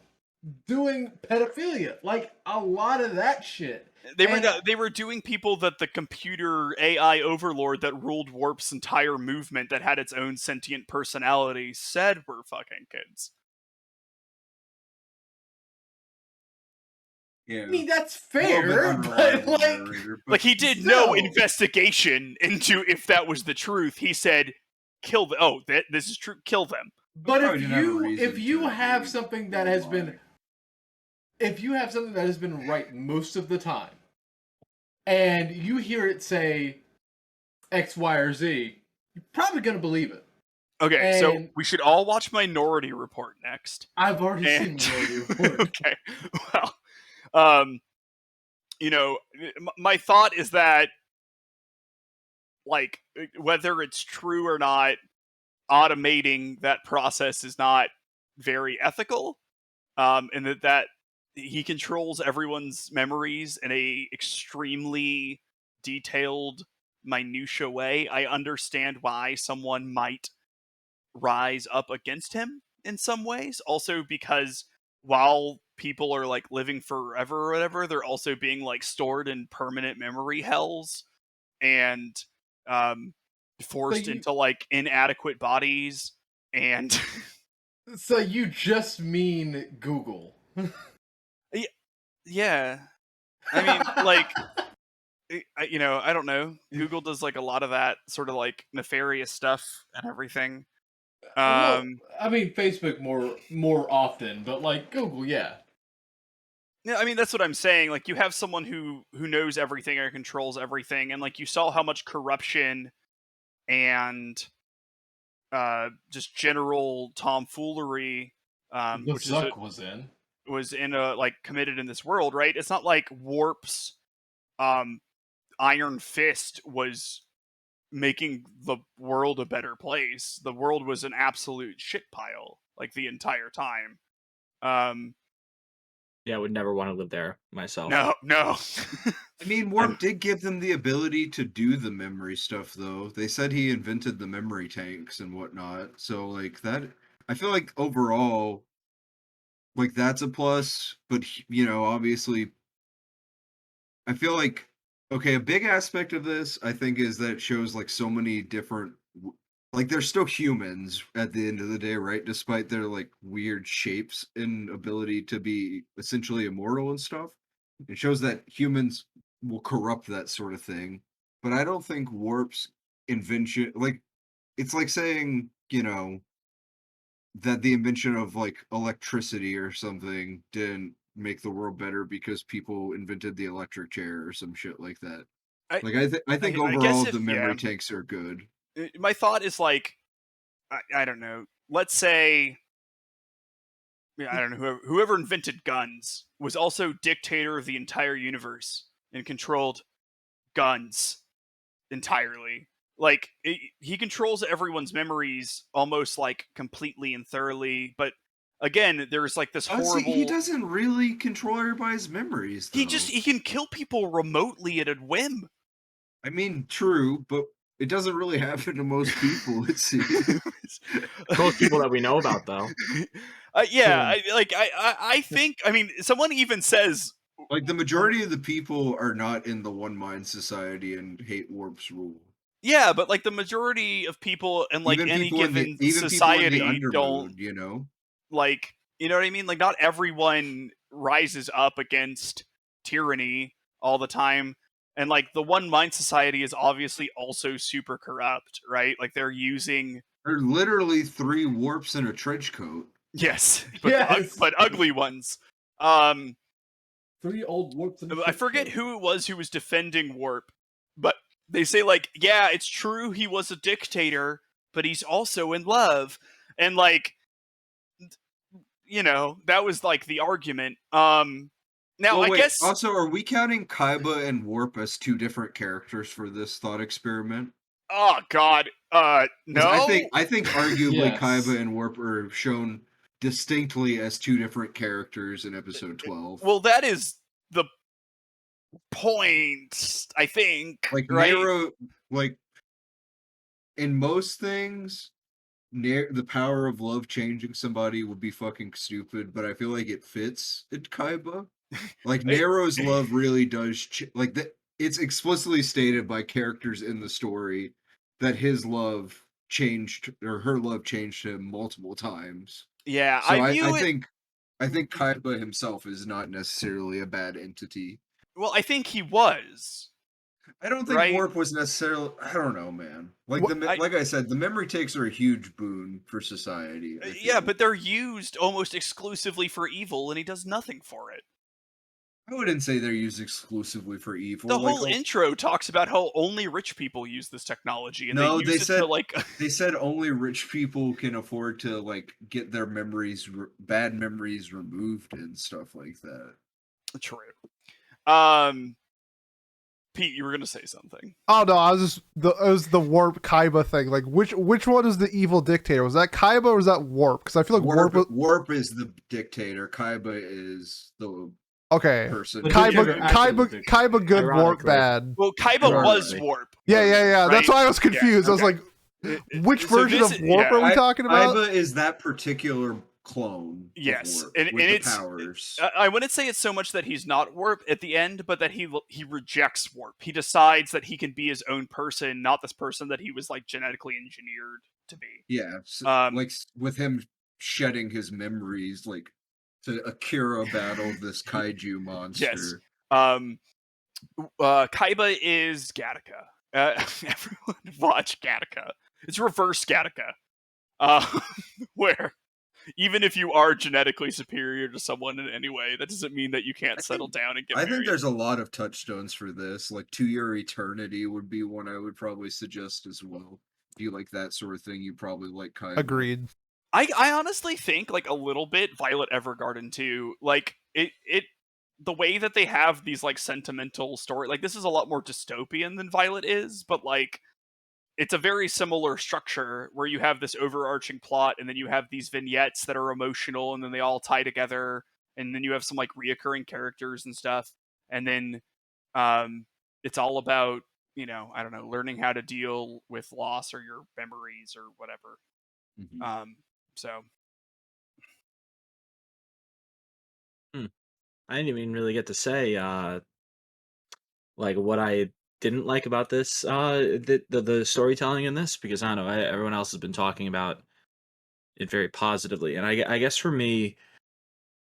doing pedophilia, like a lot of that shit. They were doing people that the computer AI overlord that ruled Warp's entire movement that had its own sentient personality said were fucking kids. Yeah. I mean, that's fair, but like he did no investigation into if that was the truth. He said, "Kill them." Oh, this is true. Kill them. But if you have something that has been right most of the time, and you hear it say X, Y, or Z, you're probably gonna believe it. Okay, so we should all watch Minority Report next. I've already seen Minority Report. Okay, well. My thought is that, like, whether it's true or not, automating that process is not very ethical, and that he controls everyone's memories in a extremely detailed minutia way, I understand why someone might rise up against him in some ways. Also because while people are like living forever or whatever, they're also being like stored in permanent memory hells and um forced into like inadequate bodies and So you just mean Google? yeah. I mean, like, I don't know. Google does like a lot of that sort of like nefarious stuff and everything. Well, I mean Facebook more often, but like Google, yeah. Yeah, I mean that's what I'm saying. Like you have someone who knows everything and controls everything, and like you saw how much corruption and just general tomfoolery, The which Zuck was in. like committed in this world, right? It's not like Warp's Iron Fist was making the world a better place. The world was an absolute shit pile, like the entire time. Yeah, I would never want to live there myself. No. I mean, Warp did give them the ability to do the memory stuff, though. They said he invented the memory tanks and whatnot. So, like, that... I feel like, overall, like, that's a plus. But, obviously... I feel like... Okay, a big aspect of this, I think, is that it shows, like, so many different... Like, they're still humans at the end of the day, right? Despite their, like, weird shapes and ability to be essentially immortal and stuff. It shows that humans will corrupt that sort of thing. But I don't think Warp's invention... Like, it's like saying, that the invention of, like, electricity or something didn't make the world better because people invented the electric chair or some shit like that. I think overall the memory tanks are good. My thought is like, I don't know. Let's say, I don't know, whoever invented guns was also dictator of the entire universe and controlled guns entirely. Like he controls everyone's memories almost like completely and thoroughly. But again, there's like this horrible. He doesn't really control everybody's memories, though. He can kill people remotely at a whim. I mean, true, but it doesn't really happen to most people, it seems. Most people that we know about, though. I think, I mean, someone even says... Like, the majority of the people are not in the One Mind Society and hate Warp's rule. Yeah, but, like, the majority of people in, like, any given society don't... Like, you know what I mean? Like, not everyone rises up against tyranny all the time. And, like, the One Mind Society is obviously also super corrupt, right? Like, they're using... There are literally 3 warps in a trench coat. Yes, but ugly ones. 3 old warps in a I forget who it was who was defending Warp, but they say, like, yeah, it's true he was a dictator, but he's also in love. And, like, that was, like, the argument. Now, I guess... Also, are we counting Kaiba and Warp as 2 different characters for this thought experiment? Oh, God. No? I think arguably Yes. Kaiba and Warp are shown distinctly as 2 different characters in episode 12. Well, that is the point, I think. Like, right? Nero, like, in most things... the power of love changing somebody would be fucking stupid, but I feel like it fits in Kaiba. Like, Nero's love really does... it's explicitly stated by characters in the story that his love changed, or her love changed him multiple times. Yeah, so I think Kaiba himself is not necessarily a bad entity. Well, I think he was. I don't think Warp was necessarily... I don't know, man. Like I said, the memory takes are a huge boon for society. Yeah, but they're used almost exclusively for evil, and he does nothing for it. I wouldn't say they're used exclusively for evil. The whole intro talks about how only rich people use this technology, and they said only rich people can afford to, like, get their bad memories removed and stuff like that. True. Pete, you were gonna say something. Oh no, it was the Warp Kaiba thing. Like, which one is the evil dictator? Was that Kaiba or was that Warp? Because I feel like Warp is the dictator. Kaiba is the Okay. person. But Kaiba, Sugar actually was Kaiba good, warp Ironically. bad. Well, Kaiba Right. was warp. Yeah. That's Right? why I was confused. I was okay. like, which So version this of is- warp yeah. are we talking about? Kaiba is that particular clone. Yes, of warp, and with the it's powers. I wouldn't say it's so much that he's not warp at the end, but that he rejects warp. He decides that he can be his own person, not this person that he was like genetically engineered to be. Yeah, Um, like with him shedding his memories, like to Akira battle this kaiju monster. Yes. Kaiba is Gattaca. Everyone watch Gattaca. It's reverse Gattaca. Where even if you are genetically superior to someone in any way, that doesn't mean that you can't settle down and get married. I think there's a lot of touchstones for this. Like To Your Eternity would be one I would probably suggest as well. If you like that sort of thing, you probably like Kaiba. Agreed. I honestly think like a little bit Violet Evergarden too. Like it the way that they have these like sentimental story, like this is a lot more dystopian than Violet is, but like it's a very similar structure where you have this overarching plot and then you have these vignettes that are emotional and then they all tie together and then you have some like reoccurring characters and stuff. And then it's all about, I don't know, learning how to deal with loss or your memories or whatever. Mhm. So I didn't even really get to say like what I didn't like about this the storytelling in this, because I don't know, everyone else has been talking about it very positively, and I guess for me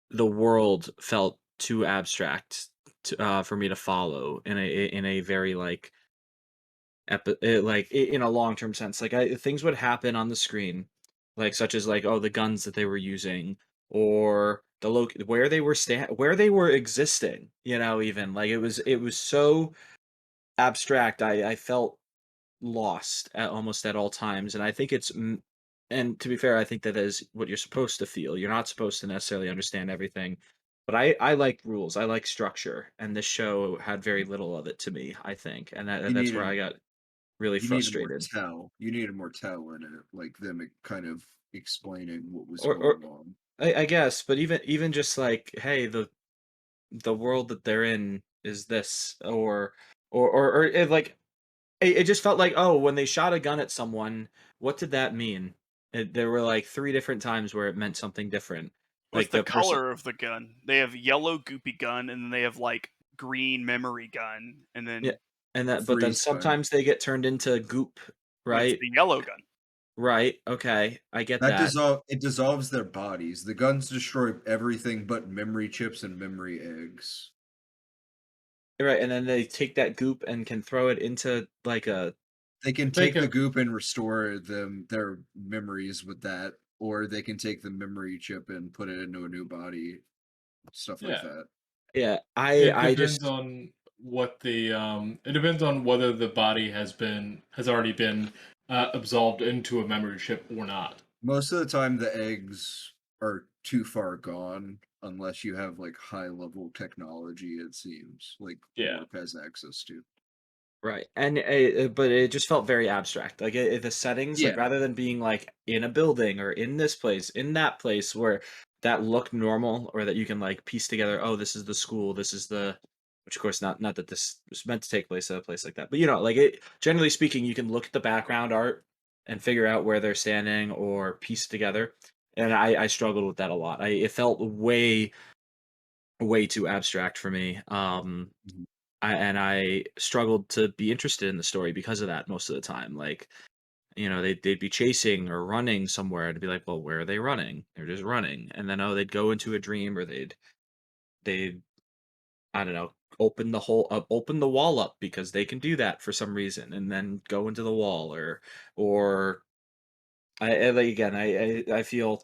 the world felt too abstract for me to follow in a very like in a long term sense. Like things would happen on the screen, like such as like, oh, the guns that they were using, or the where they were where they were existing. Even like it was so abstract. I felt lost at almost at all times, and I think and to be fair, I think that is what you're supposed to feel. You're not supposed to necessarily understand everything. But I like rules. I like structure, and this show had very little of it to me, I think, and that's where I got really frustrated. You needed more tell in it, like them kind of explaining what was Or going on. I guess, but even just like, hey, the world that they're in is this, or like it just felt like, oh, when they shot a gun at someone, what did that mean? There were like 3 different times where it meant something different. was Like the the person, color of the gun. They have yellow goopy gun and then they have like green memory gun and then yeah, and but then Freeze gun. sometimes they get turned into goop, it's right? the yellow gun. Right. Okay, I get That that. it dissolves their bodies. The guns destroy everything but memory chips and memory eggs. Right, and then they take that goop and can throw it into like a They can They take the can- goop and restore their memories with that, or they can take the memory chip and put it into a new body. Stuff like Yeah. that. yeah. It I depends just on what the it depends on whether the body has already been absolved into a memory chip or not. Most of the time, the eggs are too far gone unless you have like high level technology. It seems like Yeah. Warp has access to. right, and but it just felt very abstract. Like the settings, like Yeah. rather than being like in a building or in this place, in that place where that looked normal, or that you can like piece together. Oh, this is the school. This is the, which of course not that this was meant to take place at a place like that, but like it. Generally speaking, you can look at the background art and figure out where they're standing or piece together. And I struggled with that a lot. It felt way too abstract for me. Mhm. I struggled to be interested in the story because of that most of the time. Like, they'd be chasing or running somewhere and be like, well, where are they running? They're just running. And then, oh, they'd go into a dream, or they'd, I don't know, open the wall up because they can do that for some reason, and then go into the wall, or like, again, I feel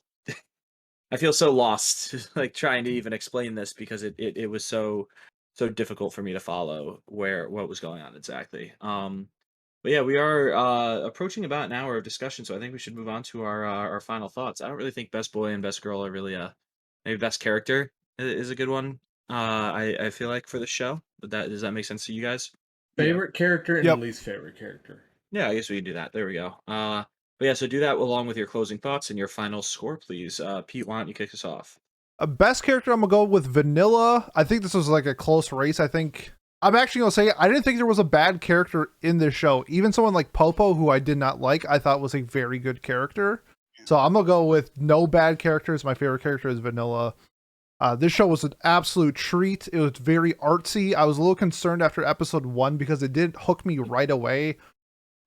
so lost, like trying to even explain this, because it was so difficult for me to follow what was going on exactly. But yeah, we are approaching about an hour of discussion, so I think we should move on to our final thoughts. I don't really think best boy and best girl are really maybe best character is a good one. I feel like for the show, but does that make sense to you guys? Favorite character and Yep. least favorite character. Yeah, I guess we can do that. There we go. But yeah, so do that along with your closing thoughts and your final score, please. Pete, why don't you kick us off? A best character, I'm gonna go with Vanilla. I think this was like a close race. I think I'm actually gonna say I didn't think there was a bad character in this show. Even someone like Popo, who I did not like, I thought was a very good character. So I'm gonna go with no bad characters. My favorite character is Vanilla. This show was an absolute treat. It was very artsy. I was a little concerned after episode 1 because it didn't hook me right away.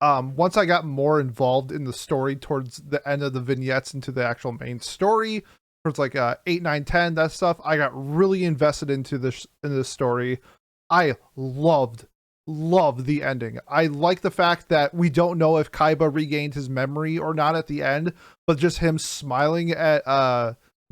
Once I got more involved in the story towards the end of the vignettes into the actual main story, towards like 8, 9, 10, that stuff, I got really invested into this story. I loved the ending. I like the fact that we don't know if Kaiba regained his memory or not at the end, but just him smiling at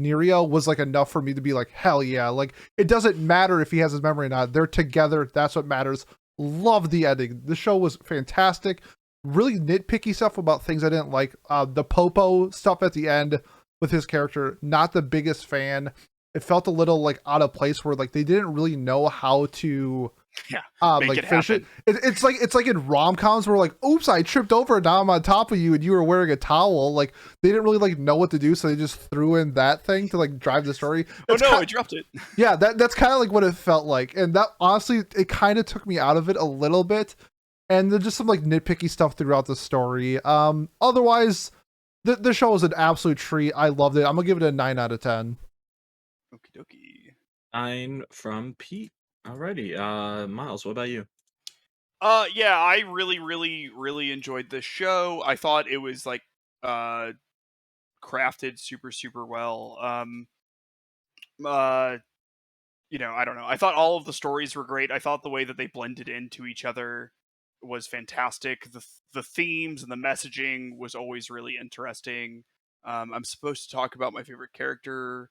Nerio was like enough for me to be like, hell yeah. Like, it doesn't matter if he has his memory or not. They're together. That's what matters. Love the ending. The show was fantastic. Really nitpicky stuff about things I didn't like. The Popo stuff at the end with his character, not the biggest fan. It felt a little like out of place where like they didn't really know how to make like it finish happen. It's like in rom-coms where like, oops, I tripped over and now I'm on top of you and you were wearing a towel. Like they didn't really like know what to do, so they just threw in that thing to like drive the story. Oh no, I dropped it. Yeah, that's kind of like what it felt like, and that honestly, it kind of took me out of it a little bit. And there's just some like nitpicky stuff throughout the story. Otherwise, the show was an absolute treat. I loved it. I'm gonna give it a 9 out of 10. Okie dokie. 9 from Pete. Alrighty. Miles, what about you? Yeah, I really enjoyed this show. I thought it was like crafted super well. You know, I don't know. I thought all of the stories were great. I thought the way that they blended into each other was fantastic. The themes and the messaging was always really interesting. I'm supposed to talk about my favorite character,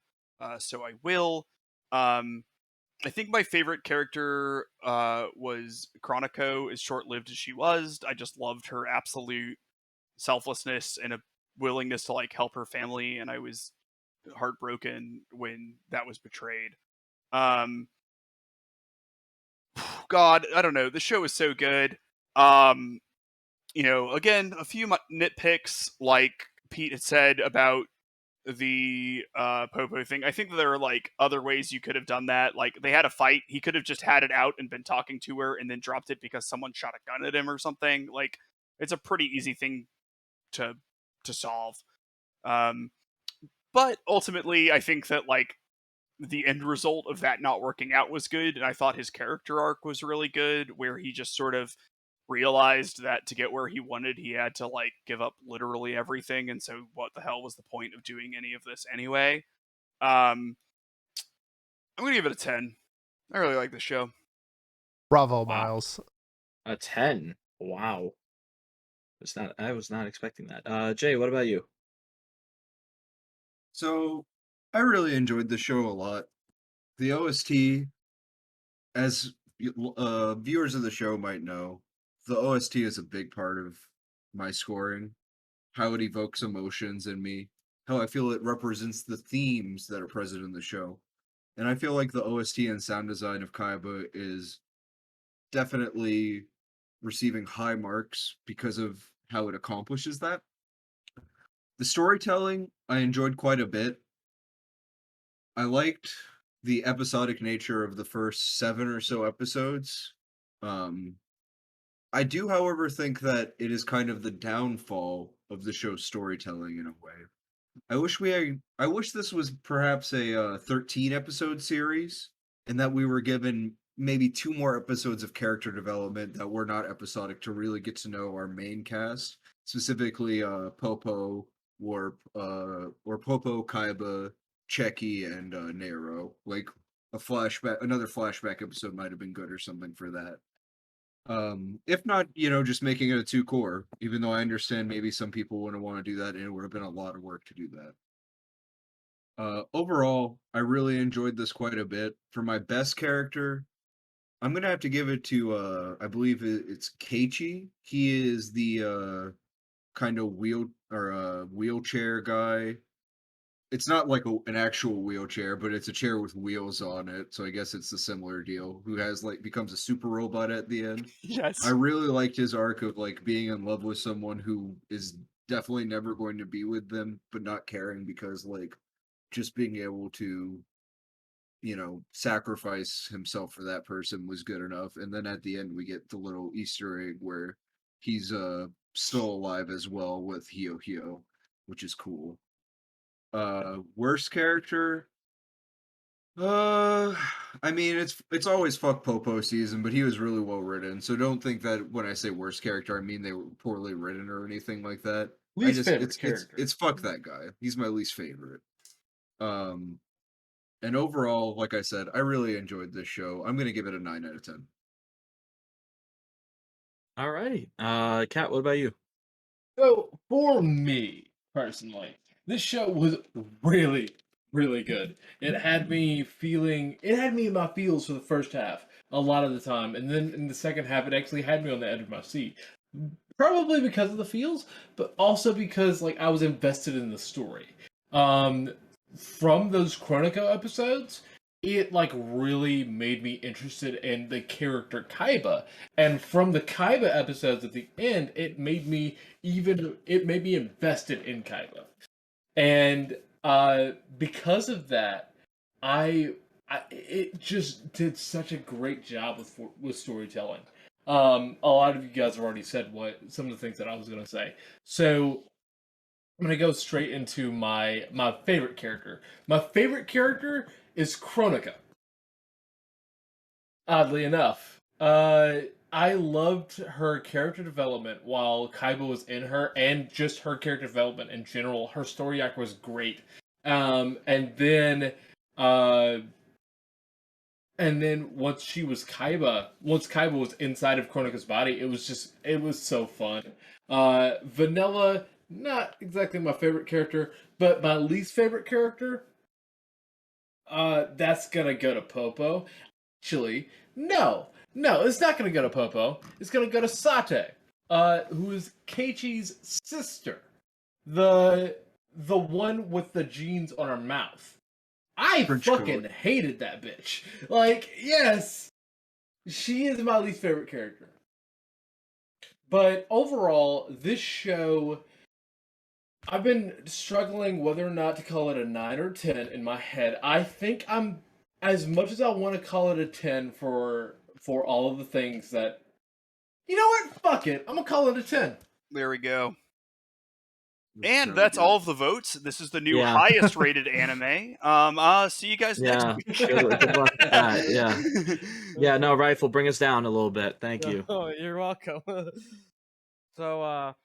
so I will. I think my favorite character was Chronico, as short-lived as she was. I just loved her absolute selflessness and a willingness to like help her family, and I was heartbroken when that was betrayed. God, I don't know. The show is so good. You know, again, a few nitpicks, like Pete had said about the Popo thing. I think that there are like other ways you could have done that. Like they had a fight, he could have just had it out and been talking to her and then dropped it because someone shot a gun at him or something. Like it's a pretty easy thing to solve. But ultimately I think that like the end result of that not working out was good, and I thought his character arc was really good, where he just sort of realized that to get where he wanted, he had to like give up literally everything, and so what the hell was the point of doing any of this anyway? I'm gonna give it a 10. I really like this show. Bravo, Wow. Miles. A 10. Wow. I was not expecting that. Jay, what about you? So I really enjoyed the show a lot. The OST, as viewers of the show might know, the OST is a big part of my scoring. How it evokes emotions in me, how I feel it represents the themes that are present in the show. And I feel like the OST and sound design of Kaiba is definitely receiving high marks because of how it accomplishes that. The storytelling I enjoyed quite a bit. I liked the episodic nature of the first 7 or so episodes. I do, however, think that it is kind of the downfall of the show's storytelling in a way. I wish this was perhaps a 13 episode series, and that we were given maybe 2 more episodes of character development that were not episodic to really get to know our main cast, specifically Popo or Popo, Kaiba, Cheki, and Nero. Like another flashback episode might have been good or something for that. If not, just making it a 2 core, even though I understand maybe some people wouldn't want to do that, and it would have been a lot of work to do that. Overall, I really enjoyed this quite a bit. For my best character, I'm gonna have to give it to I believe it's Keiichi. He is the kind of wheelchair guy. It's not like an actual wheelchair, but it's a chair with wheels on it. So I guess it's a similar deal. Who has like becomes a super robot at the end. Yes. I really liked his arc of like being in love with someone who is definitely never going to be with them, but not caring because like just being able to, sacrifice himself for that person was good enough. And then at the end, we get the little Easter egg where he's still alive as well with Hio Hio, which is cool. Worst character. I mean, it's always fuck Popo season, but he was really well written. So don't think that when I say worst character, I mean they were poorly written or anything like that. Least favorite character. It's fuck that guy. He's my least favorite. And overall, like I said, I really enjoyed this show. I'm gonna give it a 9 out of 10. All right. Kat, what about you? So for me personally, this show was really, really good. It had me in my feels for the first half a lot of the time, and then in the second half, it actually had me on the edge of my seat. Probably because of the feels, but also because like I was invested in the story. From those Chronico episodes, it like really made me interested in the character Kaiba, and from the Kaiba episodes at the end, it made me invested in Kaiba, and because of that, it just did such a great job with storytelling. A lot of you guys have already said what some of the things that I was gonna say, so I'm gonna go straight into my favorite character. My favorite character is Chronica. Oddly enough, I loved her character development while Kaiba was in her, and just her character development in general. Her story arc was great. And then, uh, once once Kaiba was inside of Chronica's body, it was so fun. Vanilla, not exactly my favorite character, but my least favorite character, that's gonna go to Popo. Actually, no, it's not gonna go to Popo. It's gonna go to Sate, who is Keiichi's sister, the one with the genes on her mouth. I French fucking code. hated that bitch. Like, yes, she is my least favorite character. But overall, this show, I've been struggling whether or not to call it a 9 or 10 in my head. I think I'm, as much as I want to call it a 10 for all of the things that, you know what? Fuck it. I'm gonna call it a 10. There we go. This And sounds that's good. all of the votes. This is the new Yeah. highest rated anime. See you guys next Yeah. week. Good luck with that. Yeah. Yeah. No, Rifle, bring us down a little bit. Thank you. Oh, you're welcome. So,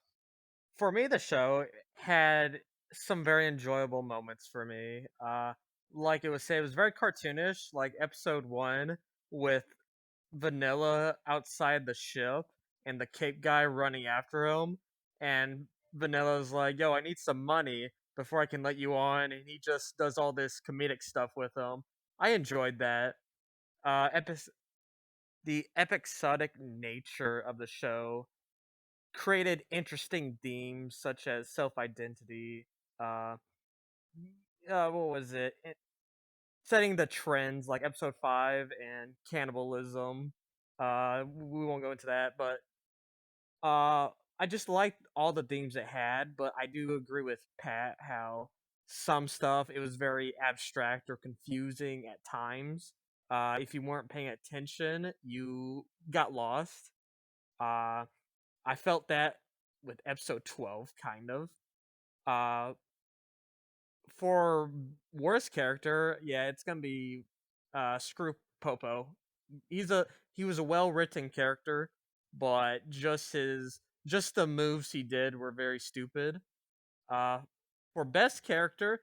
for me, the show had some very enjoyable moments for me. Like it was said, it was very cartoonish, like episode 1 with Vanilla outside the ship and the Cape guy running after him, and Vanilla's like, "Yo, I need some money before I can let you on," and he just does all this comedic stuff with him. I enjoyed that. Epi- the episodic nature of the show created interesting themes such as self-identity, uh, what was it? Setting the trends like episode 5 and cannibalism. We won't go into that, but I just liked all the themes it had, but I do agree with Pat how some stuff it was very abstract or confusing at times. If you weren't paying attention, you got lost. Uh, I felt that with episode 12, kind of. Uh, for worst character, yeah, it's gonna be screw Popo. He was a well written character, but just the moves he did were very stupid. Uh, for best character,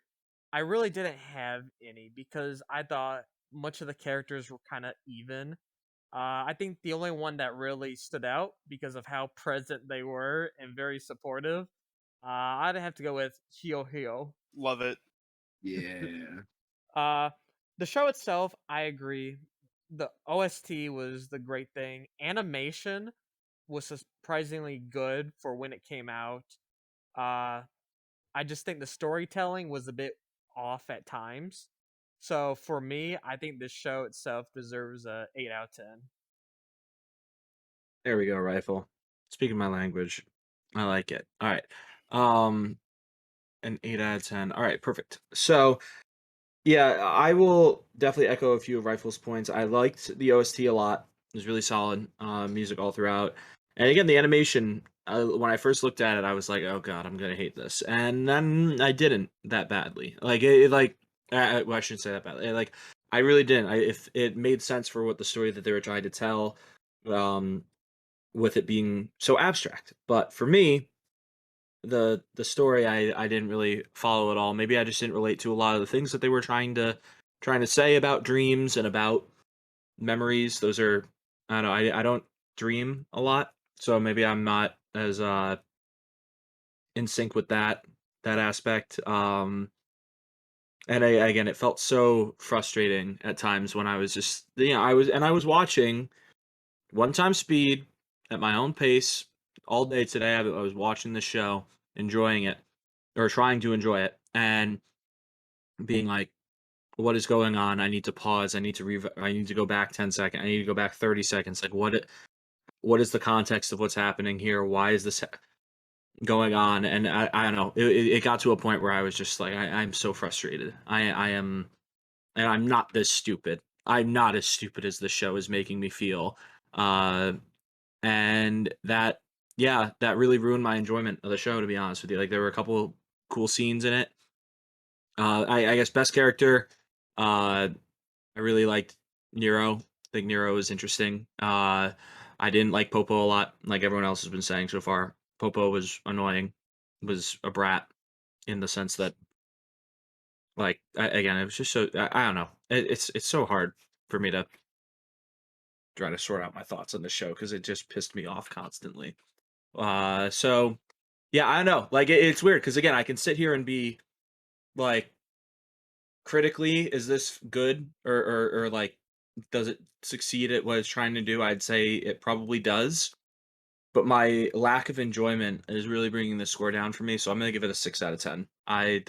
I really didn't have any because I thought much of the characters were kind of even. I think the only one that really stood out because of how present they were and very supportive, I'd have to go with Hio Hio. Love it. Yeah. Uh, the show itself, I agree. The OST was the great thing. Animation was surprisingly good for when it came out. Uh, I just think the storytelling was a bit off at times. So for me, I think this show itself deserves a 8 out of 10. There we go, Rifle. Speaking my language. I like it. All right. An 8 out of 10. All right, perfect. So Yeah, I will definitely echo a few of Rifle's points. I liked the OST a lot. It was really solid. Music all throughout. And again, the animation, when I first looked at it, I was like, oh god, I'm gonna hate this. And then I didn't that badly. Like, well, I shouldn't say that badly. Like, I really didn't. If it made sense for what the story that they were trying to tell, with it being so abstract. But for me, the story I didn't really follow at all. Maybe I just didn't relate to a lot of the things that they were trying to say about dreams and about memories. Those are, I don't know, I don't dream a lot, so maybe I'm not as in sync with that aspect. And again, it felt so frustrating at times when I was just, I was watching one time speed at my own pace all day today. I was watching the show, enjoying it, or trying to enjoy it, and being like, what is going on? I need to pause. I need to I need to go back 10 seconds. I need to go back 30 seconds. Like, what is the context of what's happening here? Why is this going on? And I don't know. It got to a point where I was just like, I'm so frustrated. I am, and I'm not this stupid. I'm not as stupid as the show is making me feel. And that, yeah, that really ruined my enjoyment of the show, to be honest with you. Like, there were a couple cool scenes in it. I guess best character, I really liked Nero. I think Nero was interesting. I didn't like Popo a lot, like everyone else has been saying so far. Popo was annoying, was a brat in the sense that, like, again, it was just so, I don't know. It's so hard for me to try to sort out my thoughts on the show because it just pissed me off constantly. So yeah, I don't know. Like, it's weird because again, I can sit here and be like, critically, is this good or like, does it succeed at what it's trying to do? I'd say it probably does, but my lack of enjoyment is really bringing the score down for me. So I'm gonna give it a 6 out of 10. I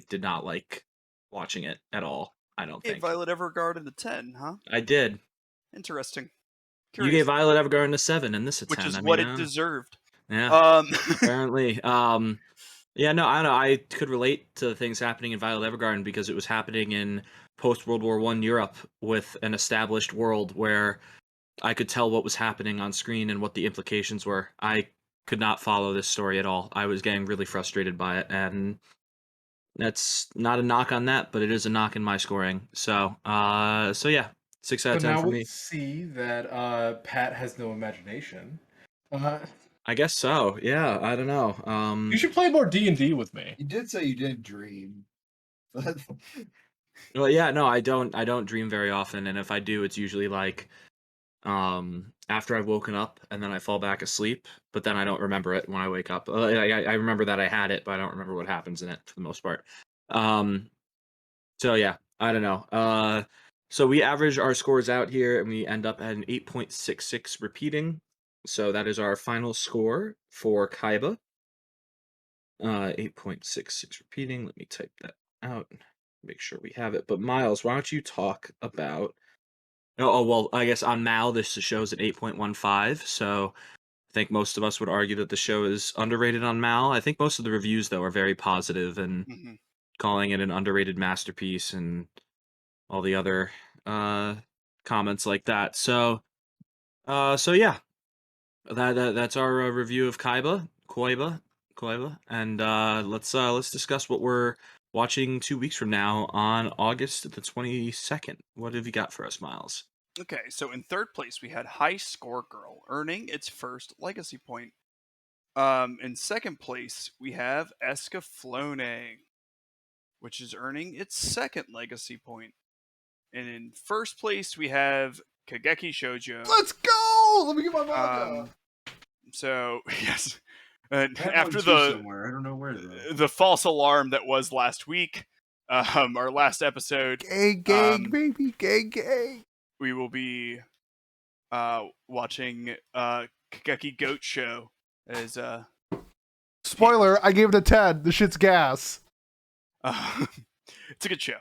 did not like watching it at all. I don't Hey, think Violet Evergarden a 10, huh? I did. Interesting. You Curious. gave Violet Evergarden a 7 and this a 10. Which is I what mean, it deserved. yeah, apparently. Yeah, no, I don't know. I could relate to things happening in Violet Evergarden because it was happening in post-World War I Europe with an established world where I could tell what was happening on screen and what the implications were. I could not follow this story at all. I was getting really frustrated by it, and that's not a knock on that, but it is a knock in my scoring. So yeah, 6 out So of 10 now for we me. see that Pat has no imagination. I guess so. Yeah, I don't know. You should play more D&D with me. You did say you didn't dream. But Well, yeah, no, I don't dream very often, and if I do, it's usually like after I've woken up and then I fall back asleep, but then I don't remember it when I wake up. I remember that I had it, but I don't remember what happens in it for the most part. So yeah, I don't know. So we average our scores out here and we end up at an 8.66 repeating. So that is our final score for Kaiba. 8.66 repeating. Let me type that out. Make sure we have it. But Miles, why don't you talk about well, I guess on Mal, this show's at 8.15, so I think most of us would argue that the show is underrated on Mal. I think most of the reviews, though, are very positive and Mhm. calling it an underrated masterpiece and all the other comments like that. So yeah, that's our review of Koiba, and let's discuss what we're watching 2 weeks from now on August the 22nd. What have you got for us, Miles? Okay, so in third place we had High Score Girl, earning its first legacy point. In second place we have Escaflowne, which is earning its second legacy point. And in first place we have Kageki Shoujo. Let's go! Let me get my manga. So yes, I have after one too the somewhere. I don't know where though. the false alarm that was last week, our last episode, Gang, baby, gang. we will be watching Kageki Goat Show as Spoiler, I gave it a 10. The shit's gas. it's a good show.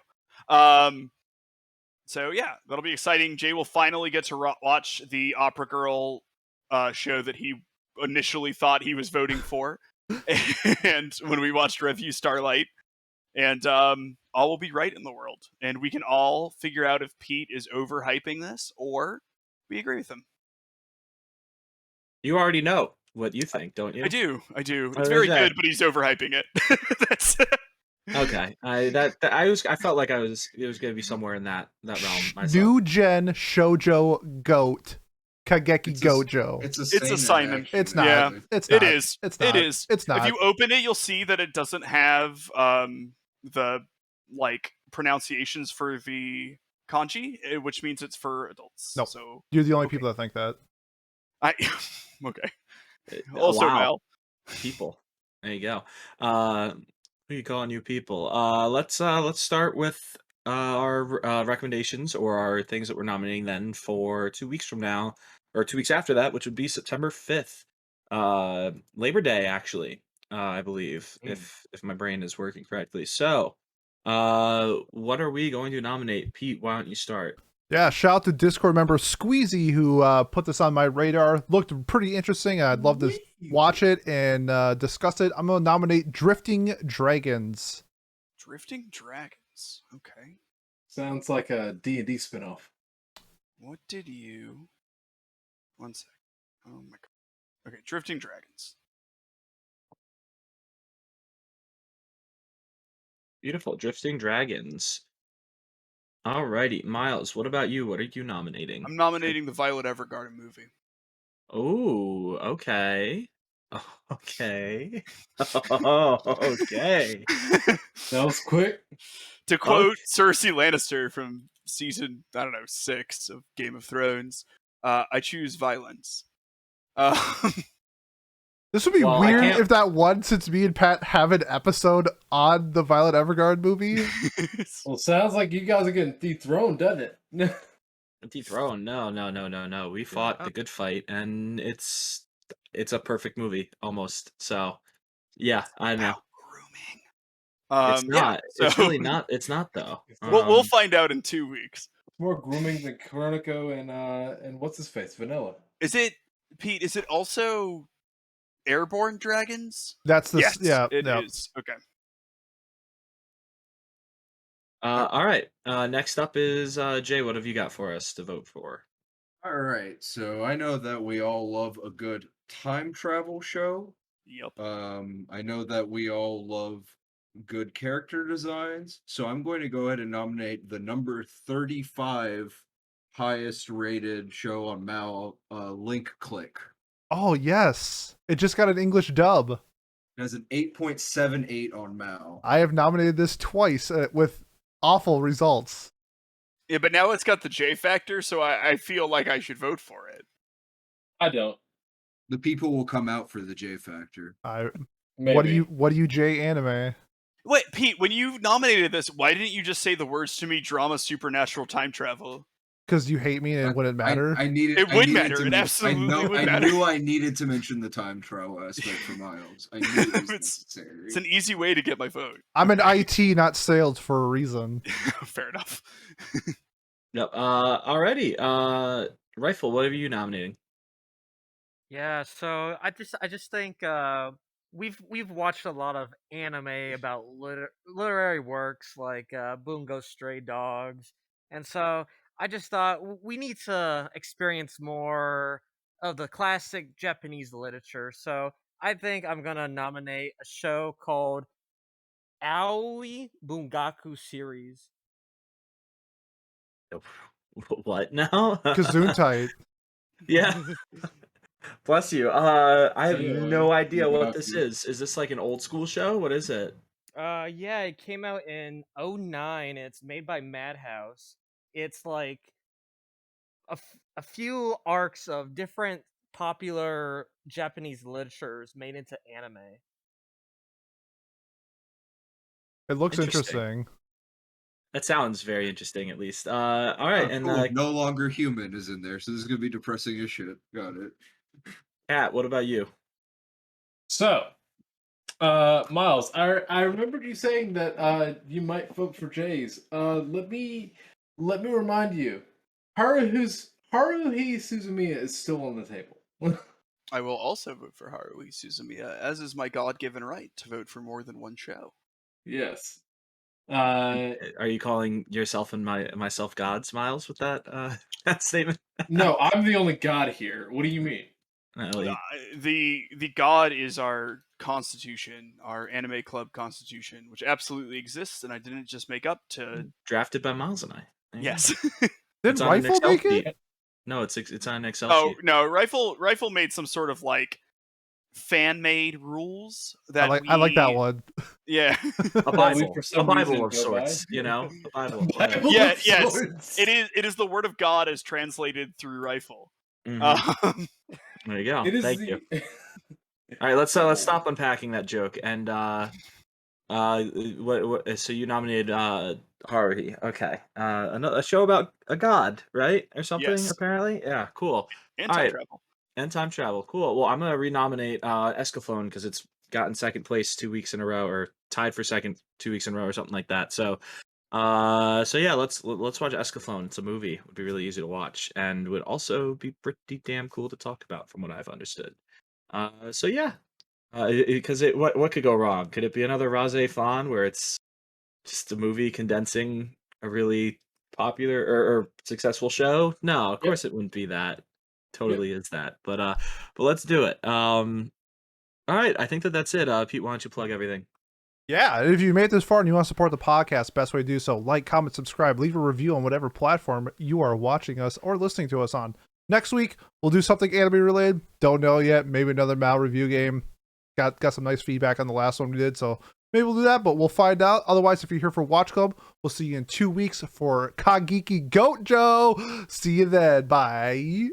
So yeah, that'll be exciting. Jay will finally get to watch the Opera Girl show that he initially thought he was voting for, and when we watched Review Starlight, and all will be right in the world, and we can all figure out if Pete is overhyping this or we agree with him. You already know what you think, don't you? I do. Oh, It's very good, but he's overhyping it. That's Okay. I felt like it was going to be somewhere in that realm myself. New gen shoujo goat Kageki Gojo. It's a seinen. actually. It's not. Yeah. It's not. It is. It's not. It is. It's not. If you open it, you'll see that it doesn't have the like pronunciations for the kanji, which means it's for adults. Nope. So You're the only okay. people that think that. I okay. Also, wow. Mel. People. There you go. Who you calling you people? Let's start with our recommendations or our things that we're nominating then for 2 weeks from now, or 2 weeks after that, which would be September 5th, Labor Day, actually, I believe, if my brain is working correctly. So, what are we going to nominate? Pete, why don't you start? Yeah, shout out to Discord member Squeezy who put this on my radar. Looked pretty interesting. I'd love to watch it and discuss it. I'm going to nominate Drifting Dragons. Drifting Dragons. Okay. Sounds like a D&D spinoff. What did you... One sec. Oh my god. Okay, Drifting Dragons. Beautiful. Drifting Dragons. Alrighty. Miles, what about you? What are you nominating? I'm nominating the Violet Evergarden movie. Oh, okay. Okay. Oh, okay. That was quick. To quote Cersei Lannister from season, 6 of Game of Thrones, I choose violence. This would be Well, I weird can't- if that one, since me and Pat have an episode on the Violet Evergarden movie. Well, sounds like you guys are getting dethroned, doesn't it? Dethroned. No. We fought the good fight, and it's a perfect movie almost. So, yeah, I know. Grooming. It's not. Yeah, It's so- really not. It's not though. We'll find out in 2 weeks. More grooming than Chronico and what's his face, Vanilla. Is it, Pete? Is it also Airborne Dragons? That's the Yes, yeah. it yeah. is. Okay. All right. Next up is Jay. What have you got for us to vote for? All right, so I know that we all love a good time travel show. Yep. I know that we all love good character designs, so I'm going to go ahead and nominate the number 35 highest rated show on Mal, Link Click. Oh yes, it just got an English dub. It has an 8.78 on Mal. I have nominated this twice with awful results. Yeah, but now it's got the J factor, so I feel like I should vote for it. I don't. The people will come out for the J factor. Maybe. What do you J anime? Wait, Pete, when you nominated this, why didn't you just say the words to me, drama, supernatural, time travel? Because you hate me and it wouldn't matter. I needed. It I would needed matter. to It men- absolutely would I matter. knew I needed to mention the time travel aspect for Miles. I knew it was necessary. It's an easy way to get my vote. I'm in IT, not sales, for a reason. Fair enough. Yep. Alrighty. Rifle. What are you nominating? Yeah, so I just think we've watched a lot of anime about literary works like Bungo Stray Dogs, and so I just thought we need to experience more of the classic Japanese literature. So I think I'm gonna nominate a show called Aoi Bungaku series. What now? Gesundheit. Yeah. Bless you. I have Yeah, no idea what this Bungaku. is. Is this like an old school show? What is it? Yeah, it came out in 2009. It's made by Madhouse. It's like a few arcs of different popular Japanese literatures made into anime. It looks Interesting. interesting. That sounds very interesting, at least. All right, and Cool. No longer human is in there, so this is gonna be depressing as shit. Got it. Kat, what about you? So, Miles, I remembered you saying that you might vote for Jays. Let me remind you, Haruhi Suzumiya is still on the table. I will also vote for Haruhi Suzumiya, as is my God-given right to vote for more than one show. Yes. Are you calling yourself and myself gods, Miles, with that that statement? No, I'm the only god here. What do you mean? The god is our constitution, our anime club constitution, which absolutely exists, and I didn't just make up to. Drafted by Miles and I. There you go. Yes. Did It's on an Rifle Excel make sheet. it? No, it's on an Excel Oh sheet. no, Rifle made some sort of like fan made rules that I like that one. Yeah. A That we Bible, for some a Bible reason of go by. sorts, you know, a Bible. Bible Yeah, of yes. sorts. It is the word of God as translated through Rifle. Mhm. There you go. It is Thank you. All right, let's stop unpacking that joke. And what? So you nominated Haruhi. Okay. A show about a god, right, or something? Yes. Apparently, yeah. Cool. And All time right. travel. And time travel. Cool. Well, I'm gonna renominate Escaflowne because it's gotten second place 2 weeks in a row, or tied for second 2 weeks in a row, or something like that. So yeah, let's watch Escaflowne. It's a movie. It would be really easy to watch, and would also be pretty damn cool to talk about, from what I've understood. So yeah, because what could go wrong? Could it be another Raze Fan where it's just a movie condensing a really popular or successful show? No, of course it wouldn't be that. Totally is that. But let's do it. All right, I think that's it. Pete, why don't you plug everything? Yeah, if you made it this far and you want to support the podcast, best way to do so, like, comment, subscribe, leave a review on whatever platform you are watching us or listening to us on. Next week, we'll do something anime related. Don't know yet. Maybe another Mal review game. Got some nice feedback on the last one we did, so maybe we'll do that, but we'll find out. Otherwise, if you're here for Watch Club, we'll see you in 2 weeks for Kageki Goat Joe. See you then. Bye.